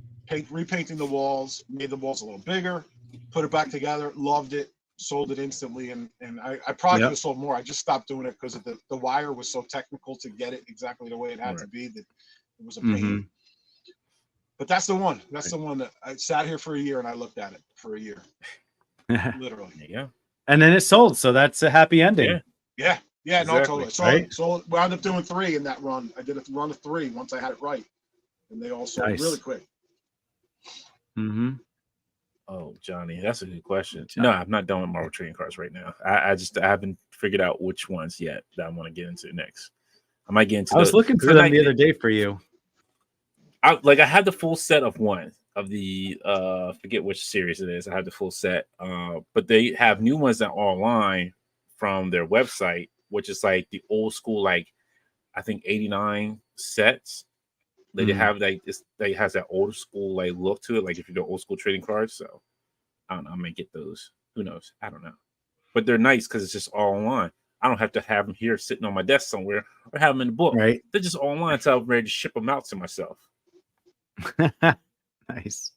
repainting the walls, made the walls a little bigger, put it back together, loved it, sold it instantly. And I probably could have sold more. I just stopped doing it because the wire was so technical to get it exactly the way it had to be that it was a pain. But that's the one. That's the one that I sat here for a year and I looked at it for a year. Literally. Yeah. And then it sold. So that's a happy ending. Yeah. Yeah, exactly. No, totally. So, right? So wound up doing 3 in that run. I did a run of 3 once I had it right. And they all sold really quick. Oh, Johnny, that's a good question. No, I'm not done with Marvel trading cards right now. I haven't figured out which ones yet that I want to get into next. I might get into I was looking for them the other day for you. I had the full set of one of the forget which series it is. I have the full set. But they have new ones that are online from their website, which is like the old school, like I think 89 sets. They have like this, they has that old school like look to it, like if you do old school trading cards. So I don't know, I may get those. Who knows? I don't know. But they're nice because it's just all online. I don't have to have them here sitting on my desk somewhere or have them in the book. Right. They're just online, so I'm ready to ship them out to myself. Nice.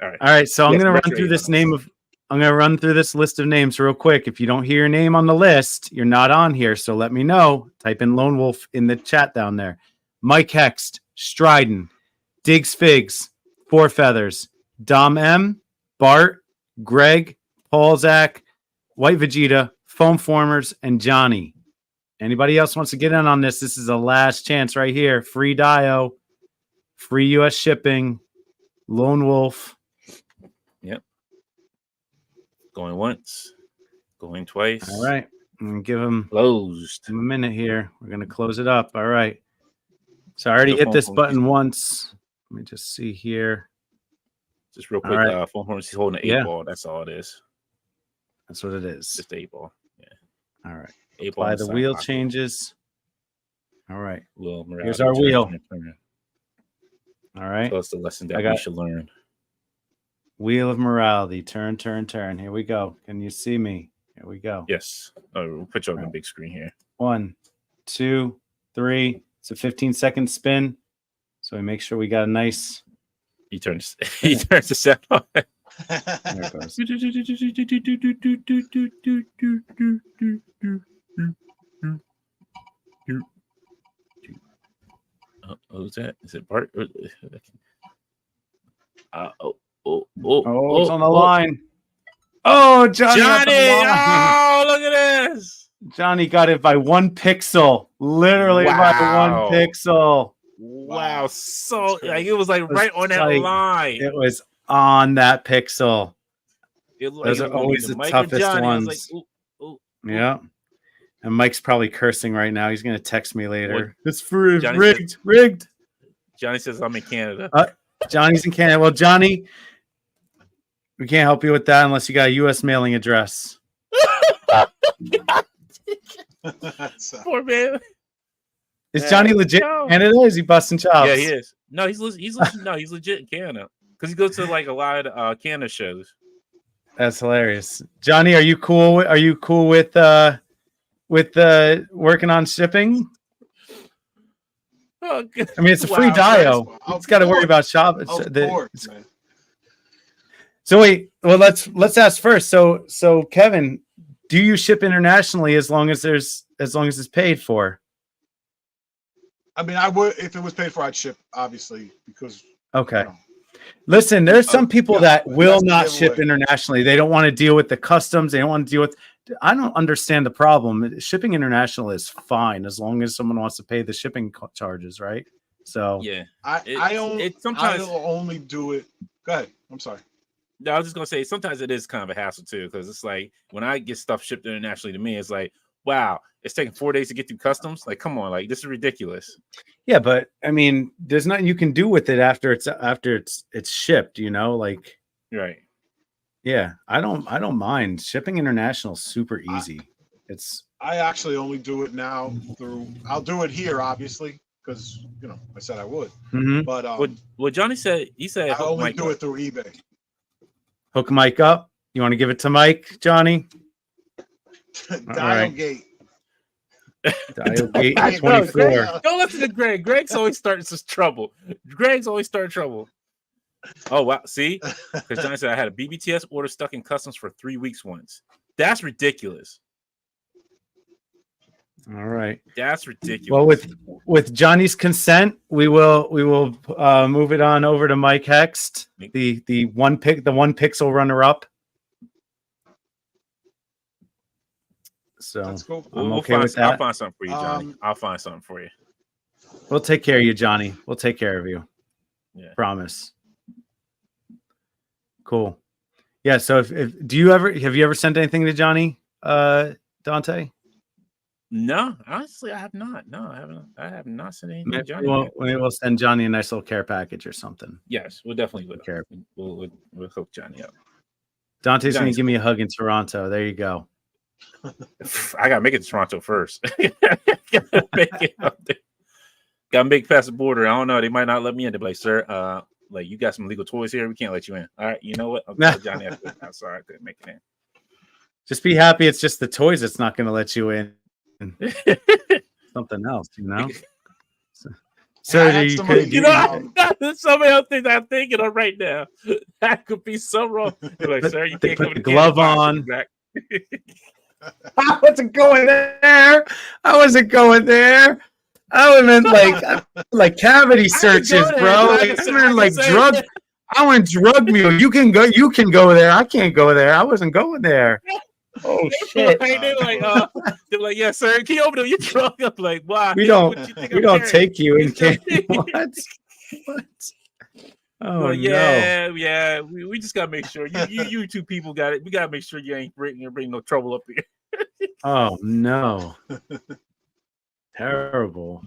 All right. So I'm going to run through this I'm going to run through this list of names real quick. If you don't hear your name on the list, you're not on here. So let me know. Type in Lone Wolf in the chat down there. Mike Hext, Stryden, Diggs Figs, Four Feathers, Dom M, Bart, Greg, Paulzak, White Vegeta, Foam Formers, and Johnny. Anybody else wants to get in on this? This is the last chance right here. Free Dio, free U.S. shipping, Lone Wolf. Yep. Going once, going twice. All right. I'm going to give him closed. A minute here. We're going to close it up. All right. So I already hit this button once. Let me just see here. Just real quick. Right. Foam Horns, he's holding an 8-ball. That's all it is. That's what it is. Just 8-ball. Yeah. All right. Apply the wheel changes. All right. Will morality. Here's our wheel. Turn. All right. So it's the lesson that we should learn. Wheel of morality. Turn. Here we go. Can you see me? Here we go. Yes. Oh, we'll put you on the big screen here. 1, 2, 3. It's a 15-second spin. So we make sure we got a nice. He turns the set on. There it goes. Who's that? Is it Bart? It's on the line. Oh, Johnny! Oh, look at this! Johnny got it by 1 pixel. Literally by 1 pixel. Wow! So like it was like right on that line. It was on that pixel. Those are always the toughest ones. Yeah. And Mike's probably cursing right now. He's going to text me later. It's for rigged. Johnny says I'm in Canada. Johnny's in Canada. Well, Johnny, we can't help you with that unless you got a U.S. mailing address. Poor man. Is Johnny legit in Canada? Is he busting chops? Yeah, he is. No, he's legit in Canada because he goes to like a lot of Canada shows. That's hilarious. Johnny, are you cool? With working on shipping? Oh, I mean, it's a free dio. It's got to worry about shop. So wait, well let's ask first. So Kevin, do you ship internationally as long as it's paid for? I mean, I would if it was paid for. I'd ship, obviously, because okay. Listen, there's some people that will not ship internationally. They don't want to deal with the customs. They don't want to deal with. I don't understand the problem. Shipping international is fine as long as someone wants to pay the shipping charges, right? So yeah, I'll only do it. Go ahead. I'm sorry. No, I was just gonna say sometimes it is kind of a hassle too, because it's like when I get stuff shipped internationally to me, it's like, wow, it's taking 4 days to get through customs. Like, come on, like this is ridiculous. Yeah, but I mean, there's nothing you can do with it after it's shipped. You know, like right. Yeah, I don't mind shipping international. Super easy. I actually only do it now I'll do it here, obviously, because I said I would. Mm-hmm. But what Johnny said, he said I only do it through eBay. Hook Mike up. You want to give it to Mike, Johnny? Dial gate. Dial gate 24. Don't listen to Greg. Greg's always starting some trouble. Oh wow! See, because Johnny said I had a BBTS order stuck in customs for 3 weeks once. That's ridiculous. All right, that's ridiculous. Well, with Johnny's consent, we will move it on over to Mike Hext, the one pixel runner up. So that's cool. I'm okay with that. I'll find something for you, Johnny. I'll find something for you. We'll take care of you, Johnny. We'll take care of you. Yeah, promise. Cool. Yeah. So have you ever sent anything to Johnny, Dante? No, honestly, I have not. No, I have not sent anything to Johnny. Maybe we'll send Johnny a nice little care package or something. Yes, we'll definitely will. We'll hook Johnny up. Dante's going to give me a hug in Toronto. There you go. I gotta make it to Toronto first. Gotta make it up there. Gotta make past the border. I don't know. They might not let me in. They're like, sir, like you got some illegal toys here. We can't let you in. All right, you know what? Johnny, I'm sorry, I couldn't make it in. Just be happy. It's just the toys that's not going to let you in. Something else, So that's somebody else things I'm thinking of right now. That could be so wrong. You're like, sir, you can't put the glove on. I wasn't going there. I meant like cavity searches, bro. I went drug mule. You can go there. I can't go there. I wasn't going there. Oh shit! They're like, yeah, sir. Can you open up your trunk? I'm like, why? We don't take you in candy. What? Oh yeah, no. Yeah. We just gotta make sure you two people got it. We gotta make sure you ain't bring no trouble up here. Oh no! Terrible.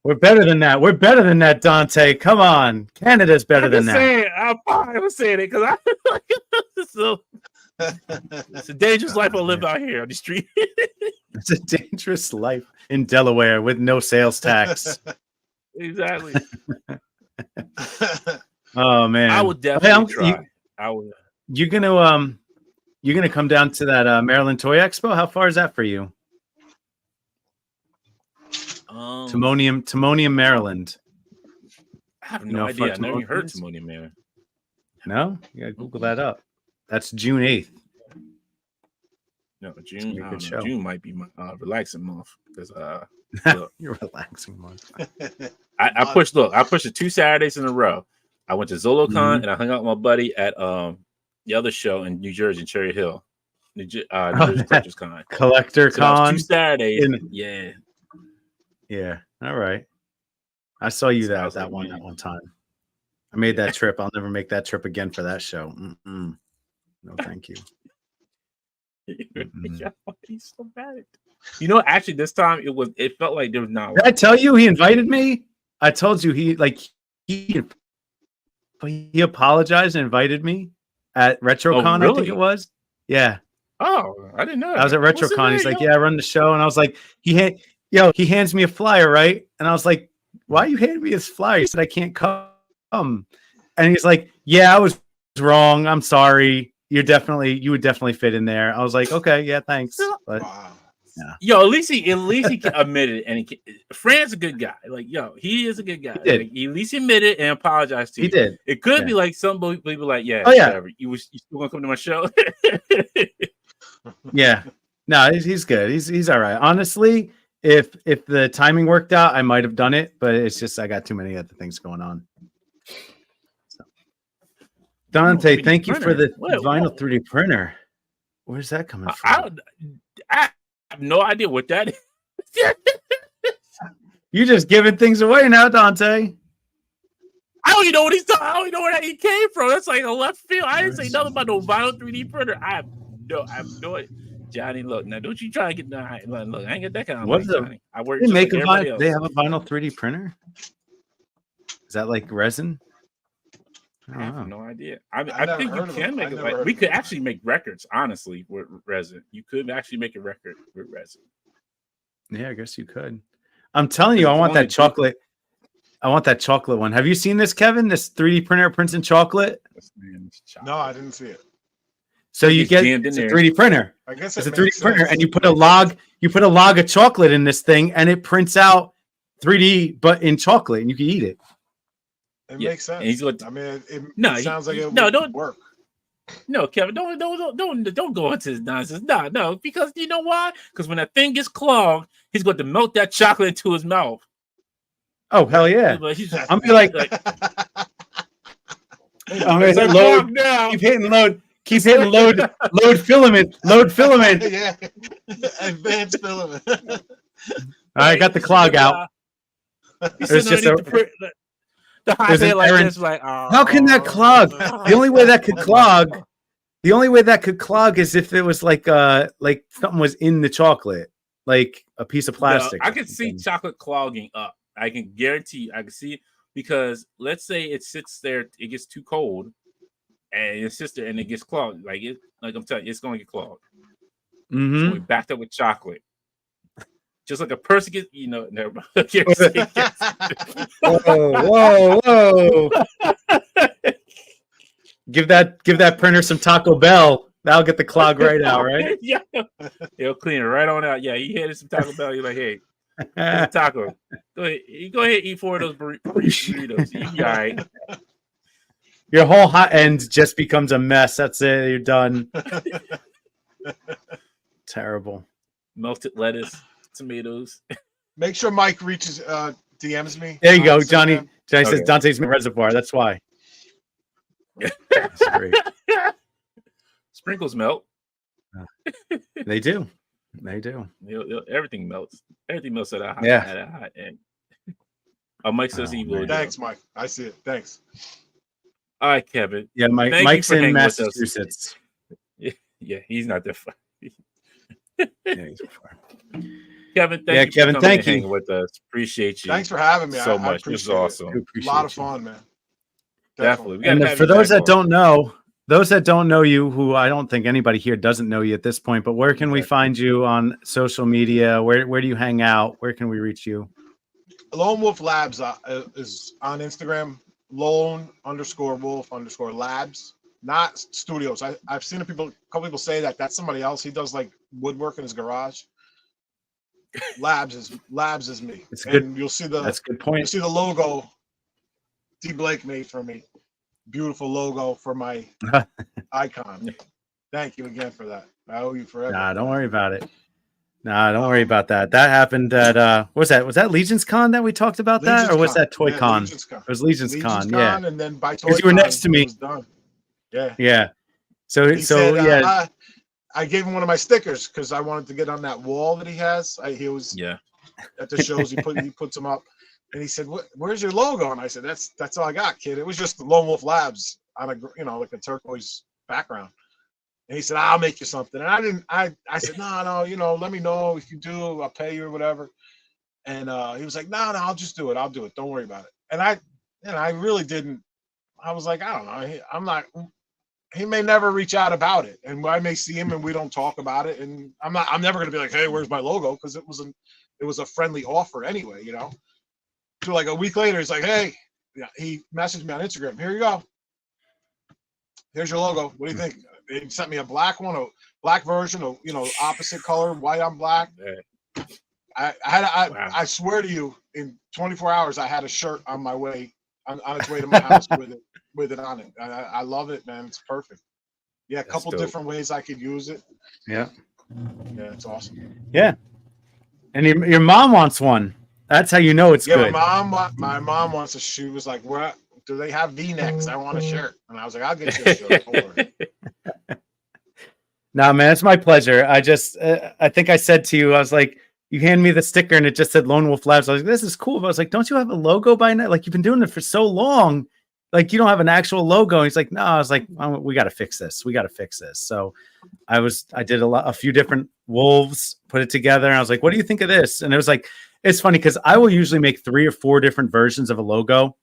We're better than that. Dante. Come on, Canada's better than that. I was saying it because I so. It's a dangerous life I live out here on the street. It's a dangerous life in Delaware with no sales tax. Exactly. Oh man, I would definitely try. You're gonna come down to that Maryland Toy Expo. How far is that for you? Timonium, Maryland. I have no idea. I never even heard Timonium, Maryland. No, you gotta Google that up. That's June 8th. No, June might be my relaxing month because you're relaxing month. I pushed it 2 Saturdays in a row. I went to ZoloCon and I hung out with my buddy at the other show in New Jersey, Cherry Hill, New Jersey Collectors Con. Collector Con. 2 Saturdays. Yeah. All right. I saw you that one time. I made that trip. I'll never make that trip again for that show. No, thank you. He's so bad. You know, actually, this time it felt like there was not. Did I tell you he invited me? I told you he apologized and invited me at RetroCon. Really? I think it was. Yeah. Oh, I didn't know. I was at RetroCon. He's like, "Yeah, I run the show," and I was like, He hands me a flyer, right? And I was like, "Why are you handing me this flyer?" He said, "I can't come." And he's like, "Yeah, I was wrong. I'm sorry. You would definitely fit in there." I was like, "Okay, yeah, thanks." But yeah. Yo, at least he admitted it, and Fran's a good guy. Like, he is a good guy. He did. Like, he at least admitted and apologized to you. He did. It could be like some people like, whatever. You still gonna come to my show? Yeah. No, he's good. He's all right. Honestly, if the timing worked out, I might have done it, but it's just I got too many other things going on. So. Dante, thank you for the vinyl 3D printer. Where's that coming from? I have no idea what that is. You're just giving things away now, Dante. I don't even know what he's talking. I don't even know where that he came from. That's like a left field. I didn't say nothing about no vinyl 3D printer. I have no idea. Johnny, look, now don't you try to get look, I ain't get that kind of money, Johnny. I work they have a vinyl 3D printer? Is that like resin? I have no idea. I think you can make it. Like, we could actually make records, honestly, with resin. You could actually make a record with resin. Yeah, I guess you could. I'm telling you, I want that chocolate. I want that chocolate one. Have you seen this, Kevin? This 3D printer prints in chocolate? No, I didn't see it. So you get it's a 3D printer. I guess it's a 3D printer, and you put a log of chocolate in this thing, and it prints out 3D, but in chocolate, and you can eat it. It makes sense. It sounds like it would work. No, Kevin, don't go into this nonsense. No, because you know why? Because when that thing gets clogged, he's going to melt that chocolate into his mouth. Oh hell yeah! I'm be like, I'm gonna load. Keep hitting load. Keep hitting load. Load filament. Load filament. Yeah, advanced filament. All right, got the clog out. There's just the high head like this, like, how can that clog? The only way that could clog is if it was like something was in the chocolate, like a piece of plastic. No, I can see chocolate clogging up. I can guarantee you, I can see it because let's say it sits there, it gets too cold, and it sits there and it gets clogged. Like I'm telling you, it's going to get clogged. Mm-hmm. It's going to be backed up with chocolate. Just like a person gets, never mind. Whoa. Give that printer some Taco Bell. That'll get the clog right out, right? Yeah. It'll clean it right on out. Yeah, you had some Taco Bell. You're like, hey, taco. Go ahead, eat 4 of those burritos. You be all right. Your whole hot end just becomes a mess. That's it. You're done. Terrible. Melted lettuce. Tomatoes. Make sure Mike DMs me. There you go, Johnny. Johnny says Dante's reservoir. That's why. That's great. Sprinkles melt. They do. Everything melts. Everything melts at a hot, yeah. At a hot end. Mike says he will. Thanks, Mike. I see it. Thanks. All right, Kevin. Yeah, Mike's in Massachusetts. Yeah, he's not that far. Yeah, he's far. Kevin, thank you. Kevin, thank you with us. Appreciate you. Thanks for having me so much. It's awesome. A lot of fun, man. Definitely. And for those that don't know, those that don't know you, who I don't think anybody here doesn't know you at this point, but where can we find you on social media? Where do you hang out? Where can we reach you? Lone Wolf Labs is on Instagram. Lone_wolf_labs, not studios. I've seen a couple people say that's somebody else. He does like woodwork in his garage. Labs is me. It's and good. You'll see That's a good point. You'll see the logo D Blake made for me. Beautiful logo for my icon. Thank you again for that. I owe you forever. Nah, don't worry about it. Nah, don't worry about that. That happened at was that Legions Con that we talked about Legions that, or was Con. that Toy Yeah, Con? Legions Con. It was Legions Con, yeah. And then by Toy Because you were Con, next to me. it was done. Yeah. Yeah. So He said, yeah. I gave him one of my stickers because I wanted to get on that wall that he has. He was at the shows. He puts them up, and he said, "Where's your logo?" And I said, "That's all I got, kid. It was just the Lone Wolf Labs on a like a turquoise background." And he said, "I'll make you something." And I said, "No, let me know if you do. I'll pay you or whatever." And he was like, "No, I'll just do it. I'll do it. Don't worry about it." And I really didn't. I was like, I don't know. I'm not. He may never reach out about it, and I may see him and we don't talk about it. And I'm never gonna be like, "Hey, where's my logo?" Because it was a friendly offer anyway, So like a week later, he's like, "Hey," he messaged me on Instagram. "Here you go. Here's your logo. What do you think?" He sent me a black one, a black version of opposite color, white on black. I swear to you, in 24 hours, I had a shirt on my way on its way to my house with it on it. I love it, man. It's perfect. Yeah, a couple different ways I could use it. Yeah, it's awesome. Yeah, and your mom wants one. That's how you know it's good. My mom wants a. She was like, "What? Do they have V-necks? I want a shirt." And I was like, "I'll get you a shirt." Don't worry. Nah, man, it's my pleasure. I think I said to you, I was like, you hand me the sticker and it just said Lone Wolf Labs. I was like, this is cool. But I was like, don't you have a logo by now? Like, you've been doing it for so long. Like, you don't have an actual logo. And he's like, no. I was like, we got to fix this. So I did a few different wolves, put it together. And I was like, what do you think of this? And it was like, it's funny because I will usually make 3 or 4 different versions of a logo.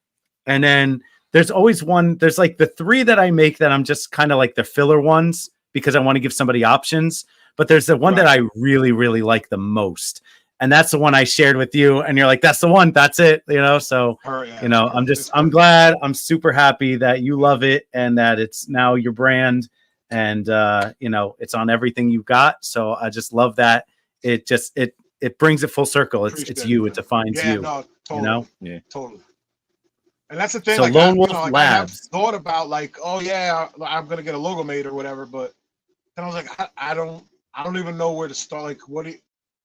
And then there's always one, there's like the 3 that I make that I'm just kind of like the filler ones because I want to give somebody options. But there's the one that I really, really like the most. And that's the one I shared with you. And you're like, that's the one. That's it. So, I'm glad. I'm super happy that you love it and that it's now your brand and, it's on everything you've got. So I just love that. It brings it full circle. It's you. It defines you. No, totally. Yeah, totally. And that's the thing. So Lone Wolf Labs. I have thought about like, oh yeah, I'm going to get a logo made or whatever. But then I was like, I don't even know where to start. Like,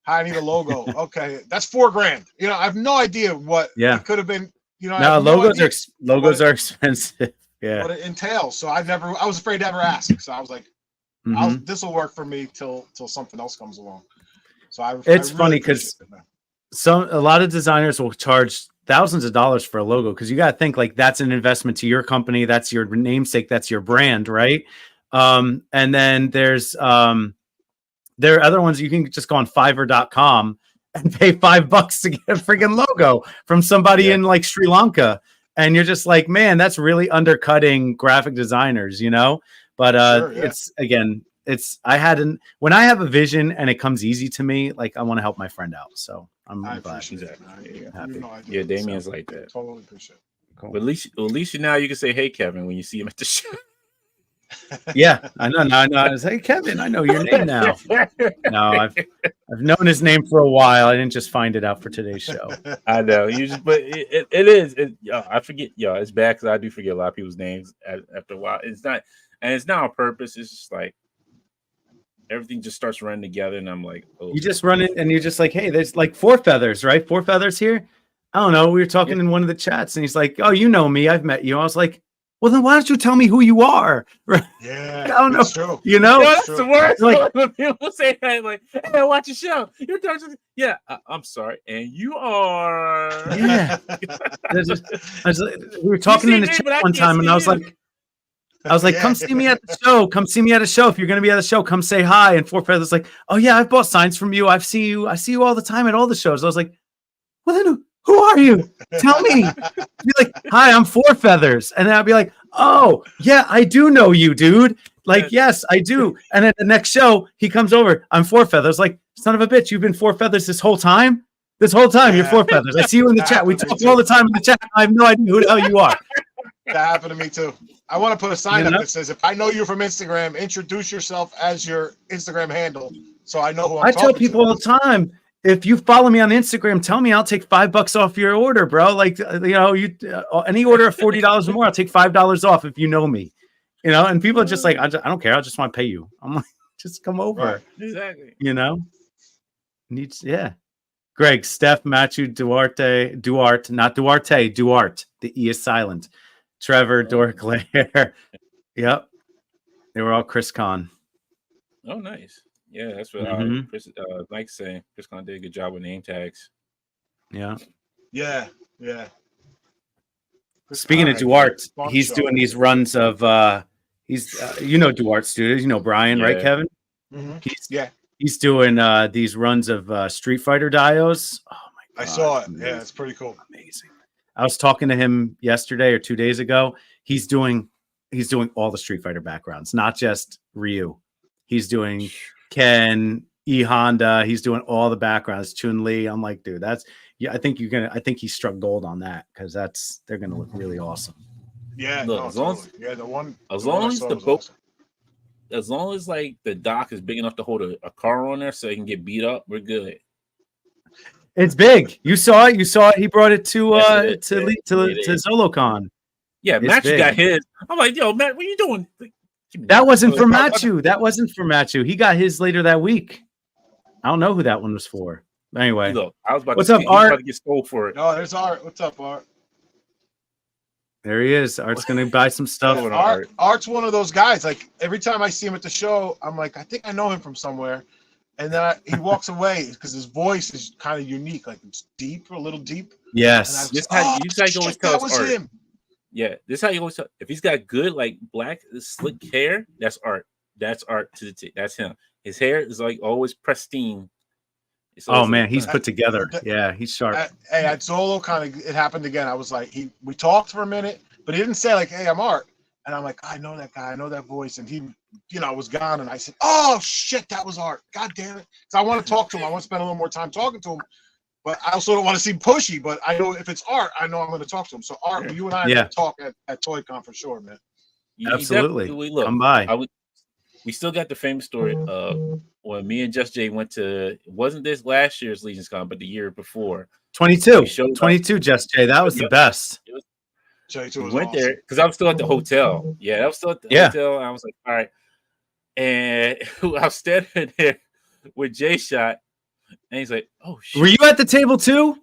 how I need a logo. Okay, that's $4,000. I have no idea what it could have been. No, logos are expensive. Yeah, what it entails. So I was afraid to ever ask. So I was like, this will work for me till something else comes along. So it's funny because a lot of designers will charge thousands of dollars for a logo because you got to think like that's an investment to your company. That's your namesake. That's your brand, right? And then there are other ones you can just go on Fiverr.com and pay $5 to get a freaking logo from somebody in like Sri Lanka. And you're just like, man, that's really undercutting graphic designers, but when I have a vision and it comes easy to me, like I want to help my friend out. So I'm glad. Yeah, Damien's like that. Totally appreciate it. Cool. But at least now you can say, hey, Kevin, when you see him at the show. Yeah, I know. I was like, hey, Kevin, I know your name now. No, I've known his name for a while. I didn't just find it out for today's show. I know. But it is. I forget. It's bad because I do forget a lot of people's names after a while. It's not on purpose. It's just like everything just starts running together, and I'm like, oh. You just run it, and you're just like, hey, there's like 4 feathers, right? 4 feathers here. I don't know. We were talking in one of the chats, and he's like, oh, you know me. I've met you. I was like, well, then why don't you tell me who you are? Yeah, I don't know. True. That's the worst. Like, when people say that, like, hey, I watch your show. You're talking. Yeah, I'm sorry, and you are. Yeah. We were talking in the chat one time, and I was like, come see me at the show. Come see me at a show. If you're going to be at the show, come say hi. And 4 feathers like, oh yeah, I've bought signs from you. I see you all the time at all the shows. I was like, well then who are you? Tell me. Be like, hi, I'm 4 feathers. And then I'd be like, oh, yeah, I do know you, dude. Like, yes, I do. And at the next show, he comes over. I'm Four Feathers. Like, son of a bitch, you've been Four Feathers this whole time? This whole time, you're Four Feathers. I see you in the chat. We talk all the time in the chat. I have no idea who the hell you are. That happened to me too. I want to put a sign up that says, if I know you from Instagram, introduce yourself as your Instagram handle so I know who I'm talking to. I tell people all the time, if you follow me on Instagram, tell me I'll take $5 off your order, bro. Like, any order of $40 or more, I'll take $5 off if you know me. And people are just like, I don't care. I just want to pay you. I'm like, just come over. Right. Exactly. Greg, Steph, Matthew, Duarte, not Duarte, Duarte. The E is silent. Trevor, Dorclair. Yep. They were all Chris Con. Oh, nice. Yeah, that's what Chris, Mike saying. Chris Con did a good job with name tags. Yeah. Yeah. Speaking of Duarte, he's doing these runs of Duarte studios. Brian, right, Kevin? Mm-hmm. He's doing these runs of Street Fighter dios. Oh my god. I saw it. Yeah, it's pretty cool. Amazing. I was talking to him yesterday or 2 days ago. He's doing all the Street Fighter backgrounds, not just Ryu. He's doing Ken, E Honda. He's doing all the backgrounds. Chun-Li. I'm like, dude, I think he struck gold on that because they're gonna look really awesome. Yeah, look, as long as like the dock is big enough to hold a car on there so it can get beat up, we're good. It's big. You saw it. He brought it to ZoloCon. Yeah, Matthew got his. I'm like, yo, Matt, what are you doing? That wasn't for Matthew. That wasn't for Matthew. He got his later that week. I don't know who that one was for. Anyway, look, I was about what's to up, Art? About to get stole for it. No, there's Art. What's up, Art? There he is. Art's gonna buy some stuff. Art's one of those guys. Like every time I see him at the show, I'm like, I think I know him from somewhere. And then he walks away because his voice is kind of unique. Like it's deep, a little deep. Yes. This how you always tell us Art. Him. Yeah, this is how you always tell. If he's got good, like black, slick hair, that's Art. That's Art to the T. That's him. His hair is like always pristine. Oh man, he's put together. Yeah, he's sharp. At Zolo, it happened again. I was like, we talked for a minute, but he didn't say like, "Hey, I'm Art," and I'm like, I know that guy, I know that voice, and he, was gone, and I said, "Oh shit, that was Art." God damn it! So I want to talk to him. I want to spend a little more time talking to him, but I also don't want to seem pushy. But I know if it's Art, I know I'm going to talk to him. So Art, you and I are going to talk at ToyCon for sure, man. Absolutely. Look, come by. We still got the famous story of when me and Just Jay went to, wasn't this last year's Legion's Con, but the year before. 22, Just Jay. That was the best. We went there because I was still at the hotel. Yeah, I was still at the hotel. And I was like, all right. And I was standing there with Jay Shot, and he's like, oh, shit. Were you at the table too?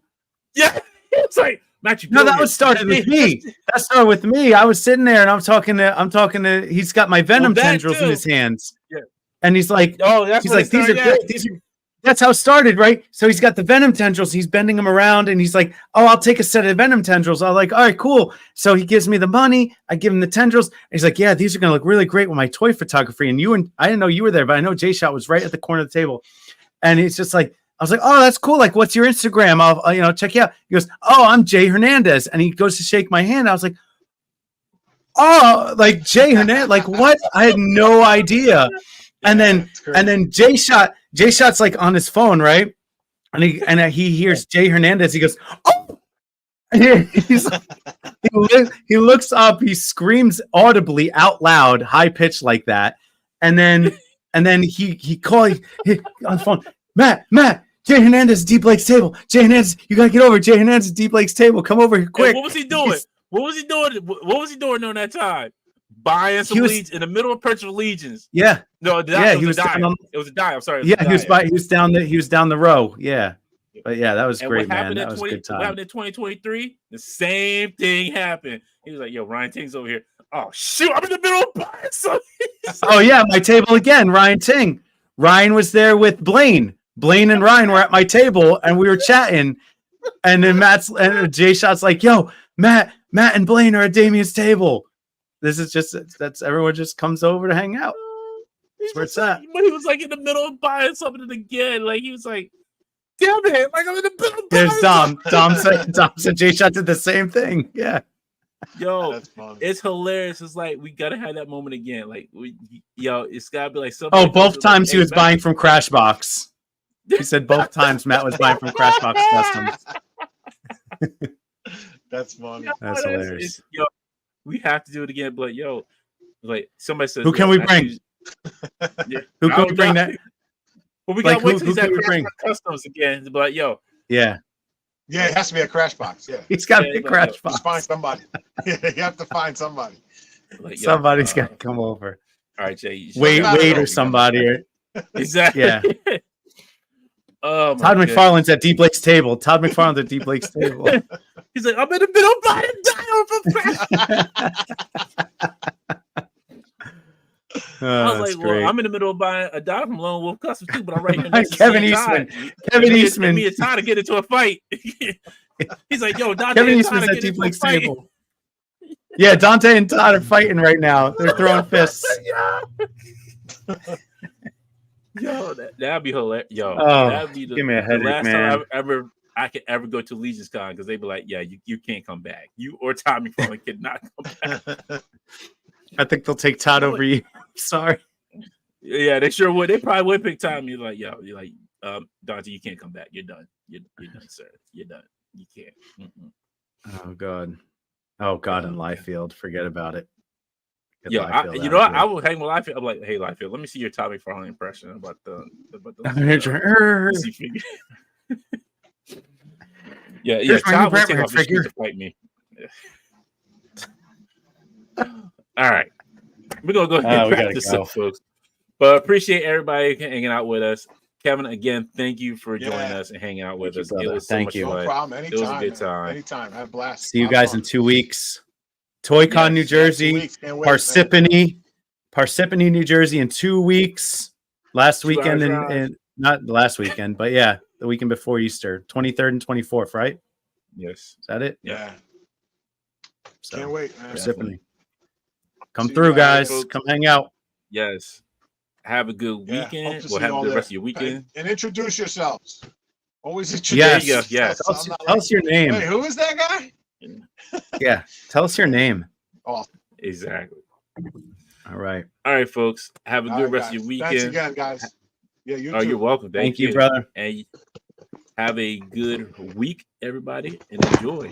Yeah. It's like, Matt, no, that was started with me. That started with me. I was sitting there and I'm talking to. He's got my venom tendrils in his hands. Yeah, and he's like, these are good. That's how it started, right? So he's got the venom tendrils. He's bending them around, and he's like, "Oh, I'll take a set of venom tendrils." I'm like, "All right, cool." So he gives me the money. I give him the tendrils. And he's like, "Yeah, these are gonna look really great with my toy photography." And I didn't know you were there, but I know Jay Shot was right at the corner of the table, and it's just like. I was like, oh, that's cool. Like, what's your Instagram? I'll check you out. He goes, oh, I'm Jay Hernandez. And he goes to shake my hand. I was like, oh, like Jay Hernandez. Like, what? I had no idea. And then Jay Shot's like on his phone, right? And he hears Jay Hernandez. He goes, oh, he looks up. He screams audibly out loud, high pitched like that. And then he calls on the phone, Matt. Jay Hernandez, Deep Lake's table. Jay Hernandez, you gotta get over. Jay Hernandez, Deep Lake's table. Come over here quick. What was he doing? What was he doing during that time? Buying some legions in the middle of purchase of legions. Yeah. No, it was a dive. It was a dive. I'm sorry. Yeah, he was down the row. Yeah. But yeah, that was great, man. That was a good time. What happened in 2023? The same thing happened. He was like, yo, Ryan Ting's over here. Oh shoot, I'm in the middle of buying something. Oh yeah, my table again, Ryan Ting. Ryan was there with Blaine. Blaine and Ryan were at my table and we were chatting. And then Jay Shot's like, yo, Matt and Blaine are at Damien's table. This is that's everyone just comes over to hang out. That's where it's at. But he was like in the middle of buying something again. Like he was like, damn it, like I'm in the middle of buying something. Dom said Jay Shot did the same thing. Yeah. Yo, That's funny. it's hilarious. It's like we gotta have that moment again. Like, it's gotta be like something. Oh, both times he was buying from Crashbox. He said both times Matt was buying from Crashbox Customs. That's funny. That's hilarious. Yo, we have to do it again. But yo, like somebody says, who can we bring? Who can we bring that? Well, we gotta wait till he's at bring Customs again. But yo, yeah, it has to be a Crashbox. Yeah, he's got to be Crashbox. Just find somebody. You have to find somebody. Like, somebody's got to come over. All right, Jay. Wait, or somebody. Exactly. Yeah. Oh, Todd McFarlane's at D Blake's table. Todd McFarlane's at D Blake's table. He's like, I'm in the middle of buying a dial I was like, well, I'm in the middle of buying a dial from Lone Wolf Customs too, but I'm right here next to Kevin Eastman. Kevin Eastman. Me and Todd to get into a fight. He's like, yo, Dante Kevin and Eastman's Todd at D Blake's table. Yeah, Dante and Todd are fighting right now. They're throwing fists. Yo, that'd be hilarious. Yo, that'd be give me a headache, the last man. time I could ever go to Legion's Con because they'd be like, yeah, you can't come back. You or Tommy Farley cannot come back. I think they'll take Todd over you. Sorry. Yeah, they sure would. They probably would pick Tommy. You're like, Dante, you can't come back. You're done. You're done, sir. You're done. You can't. Mm-mm. Oh God, in Liefeld, forget about it. Yeah, I will hang with Liefeld. I'm like, hey, Liefeld, let me see your Tommy Farley impression about the yeah. Todd will take off his shoes to fight me. All right, we're gonna go ahead and wrap this up, folks. But appreciate everybody hanging out with us. Kevin, again, thank you for joining us and hanging out with us. It was so much fun. No problem. Anytime. It was a good time. Anytime. I had a blast. See you guys in 2 weeks. ToyCon, New Jersey. Parsippany, New Jersey in 2 weeks. Last weekend and not last weekend, but yeah, the weekend before Easter, 23rd and 24th, right? Yes. Is that it? Yeah. So, can't wait, man. Parsippany. Come through, guys. Come hang out. Yes. Have a good weekend. We'll have the rest of your weekend. And introduce yourselves. Always introduce yourselves. Yes. Tell us your name. Wait, who is that guy? Yeah. Tell us your name. Awesome. Exactly. All right. All right, folks. Have a good rest of your weekend. Thanks again, guys. Yeah, you're welcome. Thank you, brother. And have a good week, everybody, and enjoy.